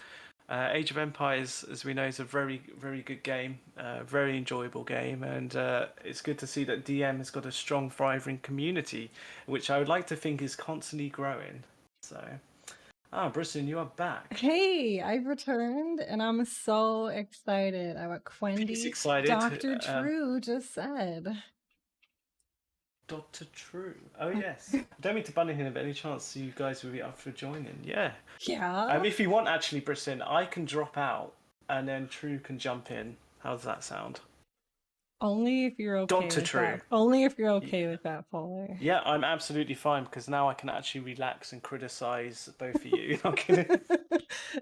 Age of Empires, as we know, is a very, very good game, very enjoyable game, and it's good to see that DM has got a strong, thriving community, which I would like to think is constantly growing. So, Brisolyn, you are back. Hey, I've returned and I'm so excited at what Pete's Quendy excited. Dr. True just said. Dr. True. Oh yes. I don't mean to bunny him, but any chance you guys would be up for joining? Yeah. Yeah. If you want, actually, Brisolyn, I can drop out, and then True can jump in. How does that sound? Only if you're okay Dr. with True. that. Only if you're okay with that, Polar. Yeah, I'm absolutely fine because now I can actually relax and criticize both of you. Not kidding.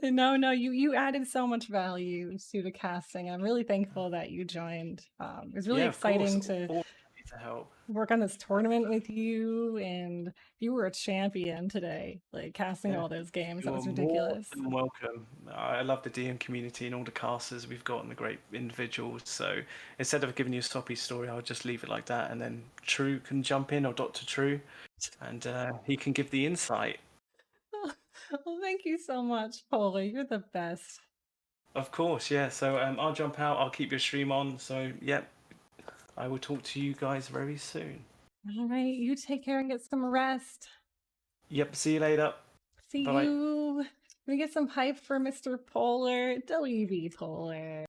No, you added so much value to the casting. I'm really thankful that you joined. It was really Yeah, of course. exciting to Always happy to help. work on this tournament with you, and you were a champion today, like casting Yeah, all those games. That you're was more ridiculous. than welcome. I love the DM community and all the casters we've got and the great individuals. So instead of giving you a soppy story, I'll just leave it like that, and then True can jump in, or Dr. True, and he can give the insight. Well, thank you so much, Polar. You're the best. Of course, yeah. So I'll jump out. I'll keep your stream on. So yep, I will talk to you guys very soon. All right, you take care and get some rest. Yep. See you later. See Bye. you. Let me get some hype for Mr. Polar. WB Polar.